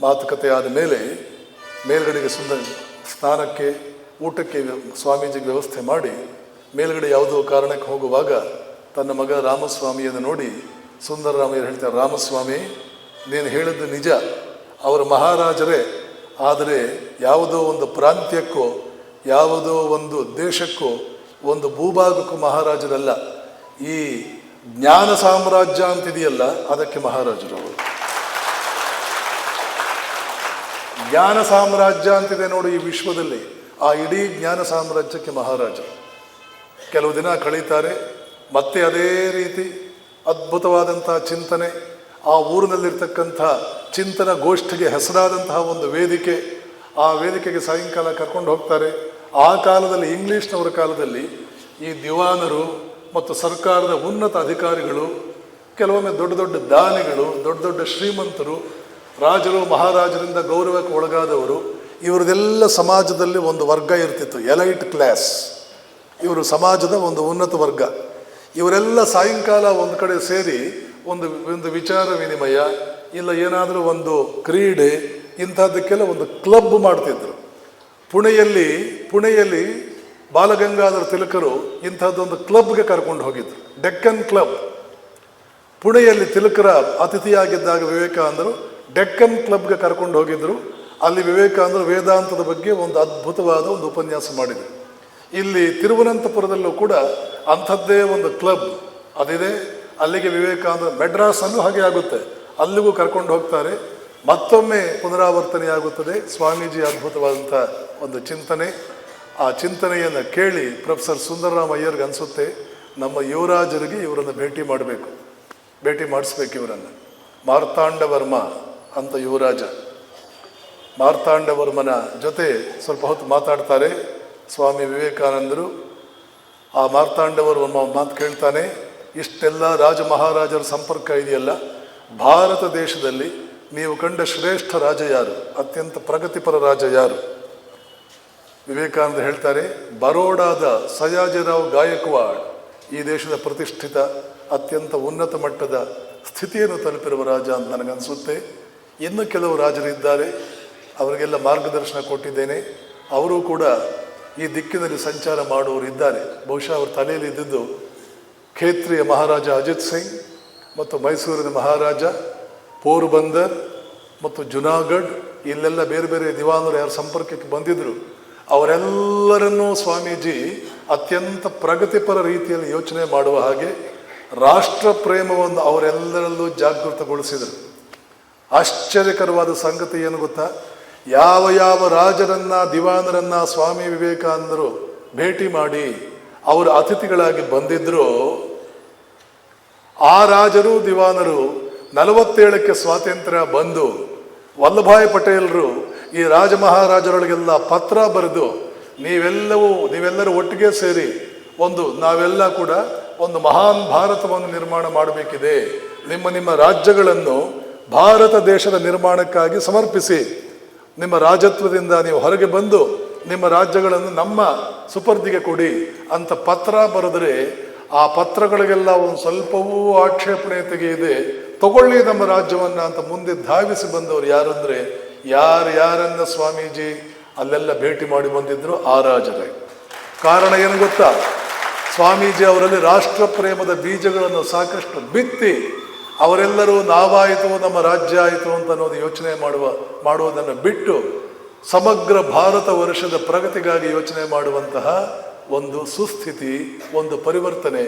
ಮಾತುಕತೆ ಆದ ಮೇಲೆ ಮೇಲ್ಗಡೆಗೆ ಸ್ನಾನಕ್ಕೆ ಊಟಕ್ಕೆ ಸ್ವಾಮೀಜಿಗೆ ವ್ಯವಸ್ಥೆ ಮಾಡಿ ಮೇಲ್ಗಡೆ ಯಾವುದೋ ಕಾರಣಕ್ಕೆ ಹೋಗುವಾಗ ತನ್ನ ಮಗ ರಾಮಸ್ವಾಮಿಯನ್ನು ನೋಡಿ ಸುಂದರರಾಮಯ್ಯರು ಹೇಳ್ತಾರೆ, ರಾಮಸ್ವಾಮಿ ನೀನು ಹೇಳಿದ್ದು ನಿಜ, ಅವರ ಮಹಾರಾಜರೇ, ಆದರೆ ಯಾವುದೋ ಒಂದು ಪ್ರಾಂತ್ಯಕ್ಕೋ ಯಾವುದೋ ಒಂದು ದೇಶಕ್ಕೋ ಒಂದು ಭೂಭಾಗಕ್ಕೂ ಮಹಾರಾಜರಲ್ಲ, ಈ ಜ್ಞಾನ ಸಾಮ್ರಾಜ್ಯ ಅಂತಿದೆಯಲ್ಲ ಅದಕ್ಕೆ ಮಹಾರಾಜರು ಅವರು. ಜ್ಞಾನ ಸಾಮ್ರಾಜ್ಯ ಅಂತಿದೆ ನೋಡಿ ಈ ವಿಶ್ವದಲ್ಲಿ, ಆ ಇಡೀ ಜ್ಞಾನ ಸಾಮ್ರಾಜ್ಯಕ್ಕೆ ಮಹಾರಾಜರು. ಕೆಲವು ದಿನ ಕಳೀತಾರೆ, ಮತ್ತೆ ಅದೇ ರೀತಿ ಅದ್ಭುತವಾದಂತಹ ಚಿಂತನೆ, ಆ ಊರಿನಲ್ಲಿರ್ತಕ್ಕಂಥ ಚಿಂತನ ಗೋಷ್ಠಿಗೆ ಹೆಸರಾದಂತಹ ಒಂದು ವೇದಿಕೆ, ಆ ವೇದಿಕೆಗೆ ಸಾಯಂಕಾಲ ಕರ್ಕೊಂಡು ಹೋಗ್ತಾರೆ. ಆ ಕಾಲದಲ್ಲಿ ಇಂಗ್ಲೀಷ್ನವರ ಕಾಲದಲ್ಲಿ ಈ ದಿವಾನರು ಮತ್ತು ಸರ್ಕಾರದ ಉನ್ನತ ಅಧಿಕಾರಿಗಳು, ಕೆಲವೊಮ್ಮೆ ದೊಡ್ಡ ದೊಡ್ಡ ದಾನಿಗಳು, ದೊಡ್ಡ ದೊಡ್ಡ ಶ್ರೀಮಂತರು, ರಾಜರು ಮಹಾರಾಜರಿಂದ ಗೌರವಕ್ಕೆ ಒಳಗಾದವರು, ಇವರದೆಲ್ಲ ಸಮಾಜದಲ್ಲಿ ಒಂದು ವರ್ಗ ಇರ್ತಿತ್ತು, ಎಲೈಟ್ ಕ್ಲಾಸ್. ಇವರು ಸಮಾಜದ ಒಂದು ಉನ್ನತ ವರ್ಗ. ಇವರೆಲ್ಲ ಸಾಯಂಕಾಲ ಒಂದು ಕಡೆ ಸೇರಿ ಒಂದು ವಿಚಾರ ವಿನಿಮಯ ಇಲ್ಲ ಏನಾದರೂ ಒಂದು ಕ್ರೀಡೆ ಇಂಥದ್ದಕ್ಕೆಲ್ಲ ಒಂದು ಕ್ಲಬ್ ಮಾಡ್ತಿದ್ರು. ಪುಣೆಯಲ್ಲಿ ಬಾಲಗಂಗಾಧರ ತಿಲಕರು ಇಂಥದ್ದೊಂದು ಕ್ಲಬ್ಗೆ ಕರ್ಕೊಂಡು ಹೋಗಿದ್ರು, ಡೆಕ್ಕನ್ ಕ್ಲಬ್. ಪುಣೆಯಲ್ಲಿ ತಿಲಕರ ಅತಿಥಿಯಾಗಿದ್ದಾಗ ವಿವೇಕಾನಂದರು ಡೆಕ್ಕನ್ ಕ್ಲಬ್ಗೆ ಕರ್ಕೊಂಡು ಹೋಗಿದ್ರು. ಅಲ್ಲಿ ವಿವೇಕಾನಂದರು ವೇದಾಂತದ ಬಗ್ಗೆ ಒಂದು ಅದ್ಭುತವಾದ ಒಂದು ಉಪನ್ಯಾಸ ಮಾಡಿದರು. ಇಲ್ಲಿ ತಿರುವನಂತಪುರದಲ್ಲೂ ಕೂಡ ಅಂಥದ್ದೇ ಒಂದು ಕ್ಲಬ್ ಅದಿದೆ. ಅಲ್ಲಿಗೆ ವಿವೇಕಾನಂದ, ಮೆಡ್ರಾಸಲ್ಲೂ ಹಾಗೆ ಆಗುತ್ತೆ, ಅಲ್ಲಿಗೂ ಕರ್ಕೊಂಡು ಹೋಗ್ತಾರೆ. ಮತ್ತೊಮ್ಮೆ ಪುನರಾವರ್ತನೆಯಾಗುತ್ತದೆ ಸ್ವಾಮೀಜಿ ಅದ್ಭುತವಾದಂಥ ಒಂದು ಚಿಂತನೆ. ಆ ಚಿಂತನೆಯನ್ನು ಕೇಳಿ ಪ್ರೊಫೆಸರ್ ಸುಂದರರಾಮ ಅಯ್ಯರ್ಗೆ ಅನಿಸುತ್ತೆ, ನಮ್ಮ ಯುವರಾಜರಿಗೆ ಇವರನ್ನು ಭೇಟಿ ಮಾಡಿಸ್ಬೇಕು ಇವರನ್ನು. ಮಾರ್ತಾಂಡವರ್ಮ ಅಂತ ಯುವರಾಜ, ಮಾರ್ತಾಂಡವರ್ಮನ ಜೊತೆ ಸ್ವಲ್ಪ ಹೊತ್ತು ಮಾತಾಡ್ತಾರೆ ಸ್ವಾಮಿ ವಿವೇಕಾನಂದರು. ಆ ಮಾರ್ತಾಂಡವರ್ಮ ಮಾತು ಕೇಳ್ತಾನೆ, ಇಷ್ಟೆಲ್ಲ ರಾಜ ಮಹಾರಾಜರ ಸಂಪರ್ಕ ಇದೆಯಲ್ಲ, ಭಾರತ ದೇಶದಲ್ಲಿ ನೀವು ಕಂಡ ಶ್ರೇಷ್ಠ ರಾಜ ಯಾರು, ಅತ್ಯಂತ ಪ್ರಗತಿಪರ ರಾಜ ಯಾರು? ವಿವೇಕಾನಂದ ಹೇಳ್ತಾರೆ, ಬರೋಡಾದ ಸಯಾಜಿರಾವ್ ಗಾಯಕ್ವಾಡ್ ಈ ದೇಶದ ಪ್ರತಿಷ್ಠಿತ ಅತ್ಯಂತ ಉನ್ನತ ಮಟ್ಟದ ಸ್ಥಿತಿಯನ್ನು ತಲುಪಿರುವ ರಾಜ ಅಂತ ನನಗನ್ನಿಸುತ್ತೆ. ಇನ್ನು ಕೆಲವು ರಾಜರಿದ್ದಾರೆ, ಅವರಿಗೆಲ್ಲ ಮಾರ್ಗದರ್ಶನ ಕೊಟ್ಟಿದ್ದೇನೆ. ಅವರು ಕೂಡ ಈ ದಿಕ್ಕಿನಲ್ಲಿ ಸಂಚಾರ ಮಾಡುವವರು ಇದ್ದಾರೆ. ಬಹುಶಃ ಅವ್ರ ತಲೆಯಲ್ಲಿ ಇದ್ದಿದ್ದು ಖೇತ್ರಿಯ ಮಹಾರಾಜ ಅಜಿತ್ ಸಿಂಗ್ ಮತ್ತು ಮೈಸೂರಿನ ಮಹಾರಾಜ, ಪೋರ್ಬಂದರ್ ಮತ್ತು ಜುನಾಗಢ್, ಇಲ್ಲೆಲ್ಲ ಬೇರೆ ಬೇರೆ ದಿವಾನರು ಯಾರು ಸಂಪರ್ಕಕ್ಕೆ ಬಂದಿದ್ರು ಅವರೆಲ್ಲರನ್ನೂ ಸ್ವಾಮೀಜಿ ಅತ್ಯಂತ ಪ್ರಗತಿಪರ ರೀತಿಯಲ್ಲಿ ಯೋಚನೆ ಮಾಡುವ ಹಾಗೆ ರಾಷ್ಟ್ರ ಪ್ರೇಮವನ್ನು ಅವರೆಲ್ಲರಲ್ಲೂ ಜಾಗೃತಗೊಳಿಸಿದರು. ಆಶ್ಚರ್ಯಕರವಾದ ಸಂಗತಿ ಏನು ಗೊತ್ತಾ, ಯಾವ ರಾಜರನ್ನ ದಿವಾನರನ್ನ ಸ್ವಾಮಿ ವಿವೇಕಾನಂದರು ಭೇಟಿ ಮಾಡಿ ಅವರ ಅತಿಥಿಗಳಾಗಿ ಬಂದಿದ್ರು, ಆ ರಾಜರು ದಿವಾನರು 47ಕ್ಕೆ ಸ್ವಾತಂತ್ರ್ಯ ಬಂದು ವಲ್ಲಭಾಯ್ ಪಟೇಲರು ಈ ರಾಜ ಮಹಾರಾಜರೊಳಗೆಲ್ಲ ಪತ್ರ ಬರೆದು ನೀವೆಲ್ಲರೂ ಒಟ್ಟಿಗೆ ಸೇರಿ ನಾವೆಲ್ಲ ಕೂಡ ಒಂದು ಮಹಾನ್ ಭಾರತವನ್ನು ನಿರ್ಮಾಣ ಮಾಡಬೇಕಿದೆ, ನಿಮ್ಮ ರಾಜ್ಯಗಳನ್ನು ಭಾರತ ದೇಶದ ನಿರ್ಮಾಣಕ್ಕಾಗಿ ಸಮರ್ಪಿಸಿ, ನಿಮ್ಮ ರಾಜತ್ವದಿಂದ ನೀವು ಹೊರಗೆ ಬಂದು ನಿಮ್ಮ ರಾಜ್ಯಗಳನ್ನು ನಮ್ಮ ಸುಪರ್ದಿಗೆ ಕೊಡಿ ಅಂತ ಪತ್ರ ಬರೆದರೆ, ಆ ಪತ್ರಗಳಿಗೆಲ್ಲ ಒಂದು ಸ್ವಲ್ಪವೂ ಆಕ್ಷೇಪಣೆ ತೆಗೆಯದೆ ತಗೊಳ್ಳಿ ನಮ್ಮ ರಾಜ್ಯವನ್ನ ಅಂತ ಮುಂದೆ ಧಾವಿಸಿ ಬಂದವರು ಯಾರಂದ್ರೆ ಯಾರನ್ನ ಸ್ವಾಮೀಜಿ ಅಲ್ಲೆಲ್ಲ ಭೇಟಿ ಮಾಡಿ ಬಂದಿದ್ರು ಆ ರಾಜರೇ. ಕಾರಣ ಏನು ಗೊತ್ತಾ, ಸ್ವಾಮೀಜಿ ಅವರಲ್ಲಿ ರಾಷ್ಟ್ರ ಪ್ರೇಮದ ಬೀಜಗಳನ್ನು ಸಾಕಷ್ಟು ಬಿತ್ತಿ ಅವರೆಲ್ಲರೂ ನಾವಾಯಿತು ನಮ್ಮ ರಾಜ್ಯ ಆಯಿತು ಅಂತ ಅನ್ನೋದು ಯೋಚನೆ ಮಾಡುವುದನ್ನು ಬಿಟ್ಟು ಸಮಗ್ರ ಭಾರತ ವರ್ಷದ ಪ್ರಗತಿಗಾಗಿ ಯೋಚನೆ ಮಾಡುವಂತಹ ಒಂದು ಸುಸ್ಥಿತಿ, ಒಂದು ಪರಿವರ್ತನೆ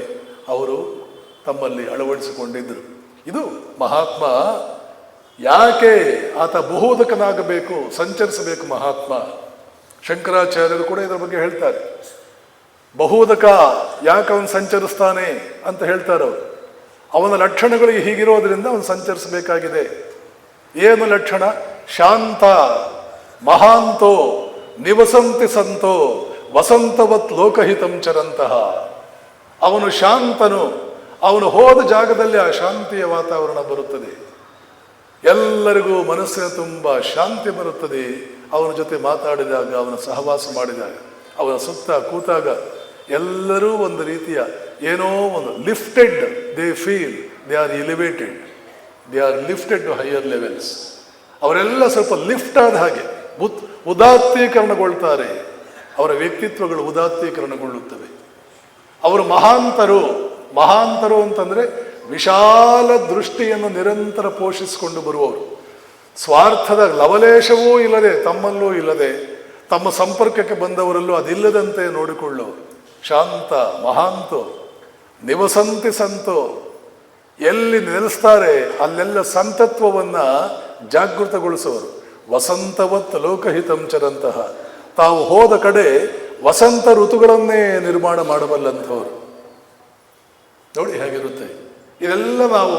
ಅವರು ತಮ್ಮಲ್ಲಿ ಅಳವಡಿಸಿಕೊಂಡಿದ್ದರು. ಇದು ಮಹಾತ್ಮ. ಯಾಕೆ ಆತ ಬಹುದಕನಾಗಬೇಕು, ಸಂಚರಿಸಬೇಕು ಮಹಾತ್ಮ? ಶಂಕರಾಚಾರ್ಯರು ಕೂಡ ಇದರ ಬಗ್ಗೆ ಹೇಳ್ತಾರೆ. ಬಹುದಕ ಯಾಕೆ ಅವನು ಸಂಚರಿಸ್ತಾನೆ ಅಂತ ಹೇಳ್ತಾರೆ ಅವರು. ಅವನ ಲಕ್ಷಣಗಳು ಹೀಗಿರೋದ್ರಿಂದ ಅವನು ಸಂಚರಿಸಬೇಕಾಗಿದೆ. ಏನು ಲಕ್ಷಣ? ಶಾಂತ ಮಹಾಂತೋ ನಿವಸಂತಿ ಸಂತೋ ವಸಂತವತ್ ಲೋಕಹಿತಂ ಚರಂತಹ. ಅವನು ಶಾಂತನು, ಅವನು ಹೋದ ಜಾಗದಲ್ಲಿ ಆ ಶಾಂತಿಯ ವಾತಾವರಣ ಬರುತ್ತದೆ, ಎಲ್ಲರಿಗೂ ಮನಸ್ಸಿನ ತುಂಬ ಶಾಂತಿ ಬರುತ್ತದೆ. ಅವನ ಜೊತೆ ಮಾತಾಡಿದಾಗ, ಅವನ ಸಹವಾಸ ಮಾಡಿದಾಗ, ಅವನ ಸುತ್ತ ಕೂತಾಗ ಎಲ್ಲರೂ ಒಂದು ರೀತಿಯ ಏನೋ ಒಂದು lifted, they feel they are elevated, they are lifted to higher levels. ಅವರೆಲ್ಲ ಸ್ವಲ್ಪ ಲಿಫ್ಟ್ ಆದ ಹಾಗೆ ಉದಾತ್ತೀಕರಣಗೊಳ್ತಾರೆ. ಅವರ ವ್ಯಕ್ತಿತ್ವಗಳು ಉದಾತ್ತೀಕರಣಗೊಳ್ಳುತ್ತವೆ. ಅವರು ಮಹಾಂತರು ಅಂತಂದ್ರೆ ವಿಶಾಲ ದೃಷ್ಟಿಯನ್ನು ನಿರಂತರ ಪೋಷಿಸಿಕೊಂಡು ಬರುವವರು. ಸ್ವಾರ್ಥದ ಲವಲೇಶವೂ ಇಲ್ಲದೆ, ತಮ್ಮಲ್ಲೂ ಇಲ್ಲದೆ, ತಮ್ಮ ಸಂಪರ್ಕಕ್ಕೆ ಬಂದವರಲ್ಲೂ ಅದಿಲ್ಲದಂತೆ ನೋಡಿಕೊಳ್ಳೋರು. ಶಾಂತ ಮಹಾಂತೋ ನಿವಸಂತಿ ಸಂತೋ, ಎಲ್ಲಿ ನೆಲೆಸ್ತಾರೆ ಅಲ್ಲೆಲ್ಲ ಸಂತತ್ವವನ್ನ ಜಾಗೃತಗೊಳಿಸುವರು. ವಸಂತವತ್ ಲೋಕಹಿತಂ ಚರಂತಹ, ತಾವು ಹೋದ ಕಡೆ ವಸಂತ ಋತುಗಳನ್ನೇ ನಿರ್ಮಾಣ ಮಾಡಬಲ್ಲಂಥವ್ರು. ನೋಡಿ ಹೇಗಿರುತ್ತೆ. ಇದೆಲ್ಲ ನಾವು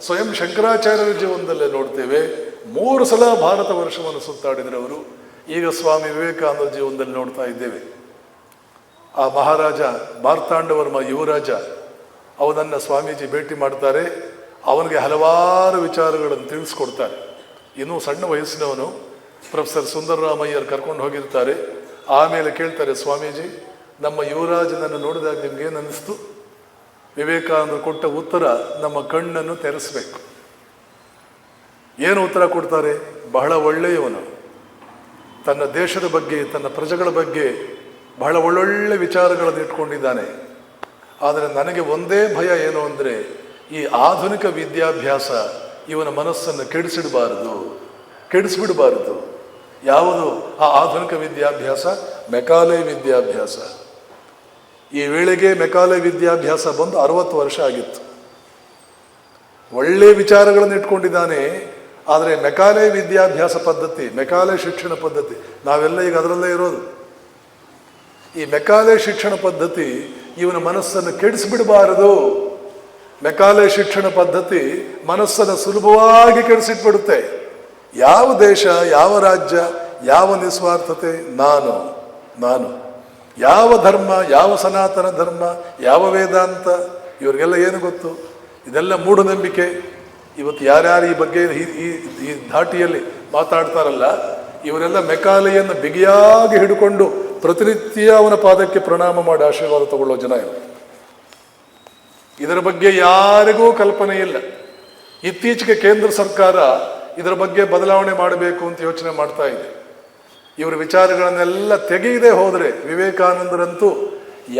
ಸ್ವಯಂ ಶಂಕರಾಚಾರ್ಯರ ಜೀವನದಲ್ಲೇ ನೋಡ್ತೇವೆ. 3 ಸಲ ಭಾರತ ವರ್ಷವನ್ನು ಸುತ್ತಾಡಿದರೆ ಅವರು. ಈಗ ಸ್ವಾಮಿ ವಿವೇಕಾನಂದ ಜೀವನದಲ್ಲಿ ನೋಡ್ತಾ ಇದ್ದೇವೆ. ಆ ಮಹಾರಾಜ ಮಾರ್ತಾಂಡವರ್ಮ ಯುವರಾಜ ಅವನನ್ನು ಸ್ವಾಮೀಜಿ ಭೇಟಿ ಮಾಡ್ತಾರೆ. ಅವನಿಗೆ ಹಲವಾರು ವಿಚಾರಗಳನ್ನು ತಿಳಿಸ್ಕೊಡ್ತಾರೆ. ಇನ್ನೂ ಸಣ್ಣ ವಯಸ್ಸಿನವನು. ಪ್ರೊಫೆಸರ್ ಸುಂದರರಾಮಯ್ಯರ್ ಕರ್ಕೊಂಡು ಹೋಗಿರ್ತಾರೆ. ಆಮೇಲೆ ಕೇಳ್ತಾರೆ, ಸ್ವಾಮೀಜಿ ನಮ್ಮ ಯುವರಾಜನನ್ನು ನೋಡಿದಾಗ ನಿಮ್ಗೇನು ಅನ್ನಿಸ್ತು? ವಿವೇಕಾನಂದರು ಕೊಟ್ಟ ಉತ್ತರ, ನಮ್ಮ ಕಣ್ಣನ್ನು ತೆರೆಸಬೇಕು. ಏನು ಉತ್ತರ ಕೊಡ್ತಾರೆ? ಬಹಳ ಒಳ್ಳೆಯವನು, ತನ್ನ ದೇಶದ ಬಗ್ಗೆ ತನ್ನ ಪ್ರಜೆಗಳ ಬಗ್ಗೆ ಬಹಳ ಒಳ್ಳೊಳ್ಳೆ ವಿಚಾರಗಳನ್ನು ಇಟ್ಕೊಂಡಿದ್ದಾನೆ. ಆದರೆ ನನಗೆ ಒಂದೇ ಭಯ ಏನು ಅಂದರೆ, ಈ ಆಧುನಿಕ ವಿದ್ಯಾಭ್ಯಾಸ ಇವನ ಮನಸ್ಸನ್ನು ಕೆಡಿಸ್ಬಿಡಬಾರದು. ಯಾವುದು ಆ ಆಧುನಿಕ ವಿದ್ಯಾಭ್ಯಾಸ? ಮೆಕಾಲೆ ವಿದ್ಯಾಭ್ಯಾಸ. ಈ ವೇಳೆಗೆ ಮೆಕಾಲೆ ವಿದ್ಯಾಭ್ಯಾಸ ಬಂದು 60 ವರ್ಷ ಆಗಿತ್ತು. ಒಳ್ಳೆ ವಿಚಾರಗಳನ್ನು ಇಟ್ಕೊಂಡಿದ್ದಾನೆ. ಆದರೆ ಮೆಕಾಲೆ ವಿದ್ಯಾಭ್ಯಾಸ ಪದ್ಧತಿ, ಮೆಕಾಲೆ ಶಿಕ್ಷಣ ಪದ್ಧತಿ, ನಾವೆಲ್ಲ ಈಗ ಅದರಲ್ಲೇ ಇರೋದು. ಈ ಮೆಕಾಲೆ ಶಿಕ್ಷಣ ಪದ್ಧತಿ ಇವನ ಮನಸ್ಸನ್ನು ಕೆಡಿಸಿಬಿಡಬಾರದು. ಮೆಕಾಲೆ ಶಿಕ್ಷಣ ಪದ್ಧತಿ ಮನಸ್ಸನ್ನು ಸುಲಭವಾಗಿ ಕೆಡಿಸಿಟ್ಬಿಡುತ್ತೆ. ಯಾವ ದೇಶ, ಯಾವ ರಾಜ್ಯ, ಯಾವ ನಿಸ್ವಾರ್ಥತೆ, ನಾನು ಯಾವ ಧರ್ಮ, ಯಾವ ಸನಾತನ ಧರ್ಮ, ಯಾವ ವೇದಾಂತ, ಇವರಿಗೆಲ್ಲ ಏನು ಗೊತ್ತು? ಇದೆಲ್ಲ ಮೂಢನಂಬಿಕೆ. ಇವತ್ತು ಯಾರ್ಯಾರು ಈ ಬಗ್ಗೆ ಈ ಧಾಟಿಯಲ್ಲಿ ಮಾತಾಡ್ತಾರಲ್ಲ, ಇವರೆಲ್ಲ ಮೆಕಾಲೆಯನ್ನು ಬಿಗಿಯಾಗಿ ಹಿಡ್ಕೊಂಡು ಪ್ರತಿನಿತ್ಯ ಅವನ ಪಾದಕ್ಕೆ ಪ್ರಣಾಮ ಮಾಡಿ ಆಶೀರ್ವಾದ ತಗೊಳ್ಳೋ ಜನ ಇವರು. ಇದರ ಬಗ್ಗೆ ಯಾರಿಗೂ ಕಲ್ಪನೆ ಇಲ್ಲ. ಇತ್ತೀಚೆಗೆ ಕೇಂದ್ರ ಸರ್ಕಾರ ಇದರ ಬಗ್ಗೆ ಬದಲಾವಣೆ ಮಾಡಬೇಕು ಅಂತ ಯೋಚನೆ ಮಾಡ್ತಾ ಇದೆ. ಇವರ ವಿಚಾರಗಳನ್ನೆಲ್ಲ ತೆಗೆಯದೆ ಹೋದರೆ, ವಿವೇಕಾನಂದರಂತೂ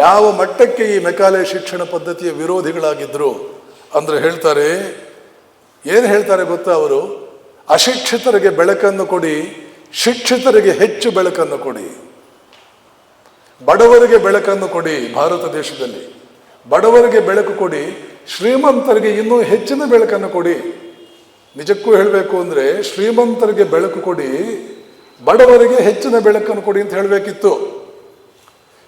ಯಾವ ಮಟ್ಟಕ್ಕೆ ಈ ಮೆಕಾಲೆ ಶಿಕ್ಷಣ ಪದ್ಧತಿಯ ವಿರೋಧಿಗಳಾಗಿದ್ರು ಅಂದ್ರೆ ಏನು ಹೇಳ್ತಾರೆ ಗೊತ್ತಾ? ಅವರು ಅಶಿಕ್ಷಿತರಿಗೆ ಬೆಳಕನ್ನು ಕೊಡಿ, ಶಿಕ್ಷಿತರಿಗೆ ಹೆಚ್ಚು ಬೆಳಕನ್ನು ಕೊಡಿ. ಬಡವರಿಗೆ ಬೆಳಕನ್ನು ಕೊಡಿ. ಭಾರತ ದೇಶದಲ್ಲಿ ಬಡವರಿಗೆ ಬೆಳಕು ಕೊಡಿ, ಶ್ರೀಮಂತರಿಗೆ ಇನ್ನೂ ಹೆಚ್ಚಿನ ಬೆಳಕನ್ನು ಕೊಡಿ. ನಿಜಕ್ಕೂ ಹೇಳಬೇಕು ಅಂದರೆ ಶ್ರೀಮಂತರಿಗೆ ಬೆಳಕು ಕೊಡಿ, ಬಡವರಿಗೆ ಹೆಚ್ಚಿನ ಬೆಳಕನ್ನು ಕೊಡಿ ಅಂತ ಹೇಳಬೇಕಿತ್ತು.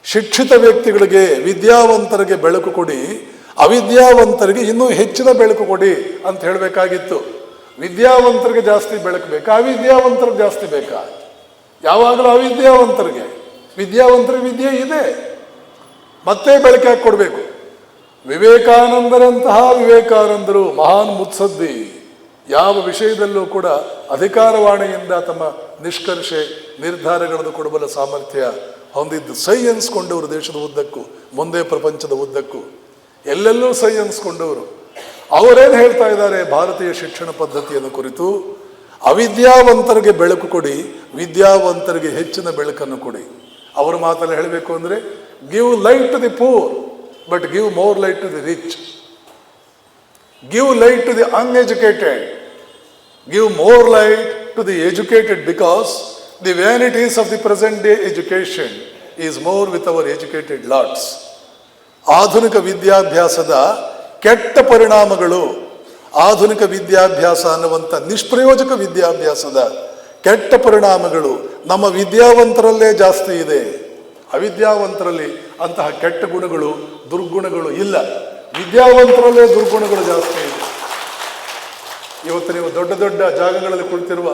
ಶಿಕ್ಷಿತ ವ್ಯಕ್ತಿಗಳಿಗೆ, ವಿದ್ಯಾವಂತರಿಗೆ ಬೆಳಕು ಕೊಡಿ, ಅವಿದ್ಯಾವಂತರಿಗೆ ಇನ್ನೂ ಹೆಚ್ಚಿನ ಬೆಳಕು ಕೊಡಿ ಅಂತ ಹೇಳಬೇಕಾಗಿತ್ತು. ವಿದ್ಯಾವಂತರಿಗೆ ಜಾಸ್ತಿ ಬೆಳಕು ಬೇಕಾ, ಅವಿದ್ಯಾವಂತರಿಗೆ ಜಾಸ್ತಿ ಬೇಕಾ? ಯಾವಾಗಲೂ ಅವಿದ್ಯಾವಂತರಿಗೆ. ವಿದ್ಯಾವಂತರಿಗೆ ವಿದ್ಯೆ ಇದೆ, ಮತ್ತೆ ಬೆಳಕಾಗಿ ಕೊಡಬೇಕು. ವಿವೇಕಾನಂದರು ಮಹಾನ್ ಮುತ್ಸದ್ದಿ. ಯಾವ ವಿಷಯದಲ್ಲೂ ಕೂಡ ಅಧಿಕಾರವಾಣಿಯಿಂದ ತಮ್ಮ ನಿಷ್ಕರ್ಷೆ ನಿರ್ಧಾರಗಳನ್ನು ಕೊಡಬಲ್ಲ ಸಾಮರ್ಥ್ಯ ಹೊಂದಿದ್ದು. ಸೈ ಅನ್ಸ್ಕೊಂಡವರು ದೇಶದ ಉದ್ದಕ್ಕೂ, ಮುಂದೆ ಪ್ರಪಂಚದ ಉದ್ದಕ್ಕೂ ಎಲ್ಲೆಲ್ಲೂ ಸೈ ಅನ್ಸ್ಕೊಂಡವರು. ಅವರೇನು ಹೇಳ್ತಾ ಇದ್ದಾರೆ ಭಾರತೀಯ ಶಿಕ್ಷಣ ಪದ್ಧತಿಯನ್ನು ಕುರಿತು? ಅವಿದ್ಯಾವಂತರಿಗೆ ಬೆಳಕು ಕೊಡಿ, ವಿದ್ಯಾವಂತರಿಗೆ ಹೆಚ್ಚಿನ ಬೆಳಕನ್ನು ಕೊಡಿ. ಅವರ ಮಾತಲ್ಲಿ ಹೇಳಬೇಕು ಅಂದರೆ, give light to the poor but give more light to the rich. Give light to the uneducated, give more light to the educated, because the vanities of the present day education is more with our educated lots. ಆಧುನಿಕ ವಿದ್ಯಾಭ್ಯಾಸದ ಕೆಟ್ಟ ಪರಿಣಾಮಗಳು, ಆಧುನಿಕ ವಿದ್ಯಾಭ್ಯಾಸ ಅನ್ನುವಂಥ ನಿಷ್ಪ್ರಯೋಜಕ ವಿದ್ಯಾಭ್ಯಾಸದ ಕೆಟ್ಟ ಪರಿಣಾಮಗಳು ನಮ್ಮ ವಿದ್ಯಾವಂತರಲ್ಲೇ ಜಾಸ್ತಿ ಇದೆ. ಅವಿದ್ಯಾವಂತರಲ್ಲಿ ಅಂತಹ ಕೆಟ್ಟ ಗುಣಗಳು, ದುರ್ಗುಣಗಳು ಇಲ್ಲ. ವಿದ್ಯಾವಂತರಲ್ಲೇ ದುರ್ಗುಣಗಳು ಜಾಸ್ತಿ ಇದೆ. ಇವತ್ತು ನೀವು ದೊಡ್ಡ ದೊಡ್ಡ ಜಾಗಗಳಲ್ಲಿ ಕುಳಿತಿರುವ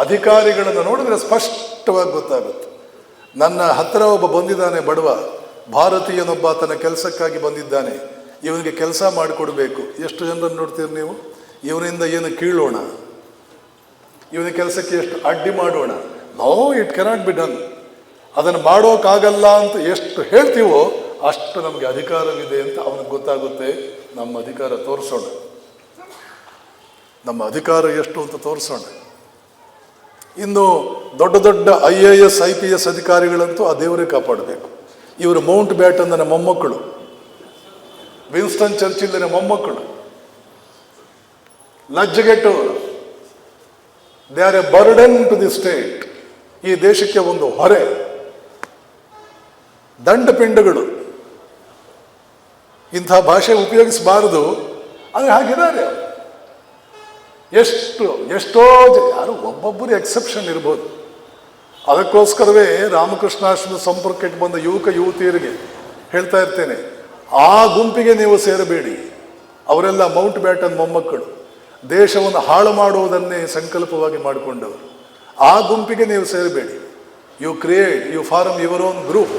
ಅಧಿಕಾರಿಗಳನ್ನು ನೋಡಿದ್ರೆ ಸ್ಪಷ್ಟವಾಗಿ ಗೊತ್ತಾಗುತ್ತೆ. ನನ್ನ ಹತ್ತಿರ ಒಬ್ಬ ಬಂದಿದ್ದಾನೆ, ಬಡವ ಭಾರತೀಯನೊಬ್ಬ, ತನ್ನ ಕೆಲಸಕ್ಕಾಗಿ ಬಂದಿದ್ದಾನೆ. ಇವನಿಗೆ ಕೆಲಸ ಮಾಡಿಕೊಡ್ಬೇಕು. ಎಷ್ಟು ಜನರನ್ನು ನೋಡ್ತೀರಿ ನೀವು? ಇವನಿಂದ ಏನು ಕೀಳೋಣ, ಇವನ ಕೆಲಸಕ್ಕೆ ಎಷ್ಟು ಅಡ್ಡಿ ಮಾಡೋಣ? No, it cannot be done. ಅದನ್ನು ಮಾಡೋಕ್ಕಾಗಲ್ಲ ಅಂತ ಎಷ್ಟು ಹೇಳ್ತೀವೋ ಅಷ್ಟು ನಮಗೆ ಅಧಿಕಾರವಿದೆ ಅಂತ ಅವನಿಗೆ ಗೊತ್ತಾಗುತ್ತೆ. ನಮ್ಮ ಅಧಿಕಾರ ತೋರಿಸೋಣ, ನಮ್ಮ ಅಧಿಕಾರ ಎಷ್ಟು ಅಂತ ತೋರಿಸೋಣ. ಇನ್ನು ದೊಡ್ಡ ದೊಡ್ಡ IAS IPS ಅಧಿಕಾರಿಗಳಂತೂ ಆ ದೇವರೇ ಕಾಪಾಡಬೇಕು. ಇವರು ಮೌಂಟ್ ಬ್ಯಾಟನ್ನ ಮೊಮ್ಮಕ್ಕಳು, ವಿನ್ಸ್ಟನ್ ಚರ್ಚಿಲ್ನ ಮೊಮ್ಮಕ್ಕಳು, ಲಜ್ಜೆಗೆಟ್ಟವರು. They are a burden to the state. ಈ ದೇಶಕ್ಕೆ ಒಂದು ಹೊರೆ, ದಂಡಪಿಂಡಗಳು. ಇಂಥ ಭಾಷೆ ಉಪಯೋಗಿಸಬಾರದು, ಆದರೆ ಹಾಗಿದ್ದಾರೆ. ಎಷ್ಟೋ ಯಾರು ಒಬ್ಬೊಬ್ಬರು ಎಕ್ಸೆಪ್ಷನ್ ಇರ್ಬೋದು. ಅದಕ್ಕೋಸ್ಕರವೇ ರಾಮಕೃಷ್ಣಾಶ್ರಮದ ಸಂಪರ್ಕಕ್ಕೆ ಬಂದ ಯುವಕ ಯುವತಿಯರಿಗೆ ಹೇಳ್ತಾ ಇರ್ತೇನೆ, ಆ ಗುಂಪಿಗೆ ನೀವು ಸೇರಬೇಡಿ. ಅವರೆಲ್ಲ ಮೌಂಟ್ ಬ್ಯಾಟನ್ ಮೊಮ್ಮಕ್ಕಳು, ದೇಶವನ್ನು ಹಾಳು ಮಾಡುವುದನ್ನೇ ಸಂಕಲ್ಪವಾಗಿ ಮಾಡಿಕೊಂಡವರು. ಆ ಗುಂಪಿಗೆ ನೀವು ಸೇರಬೇಡಿ. You form your own group.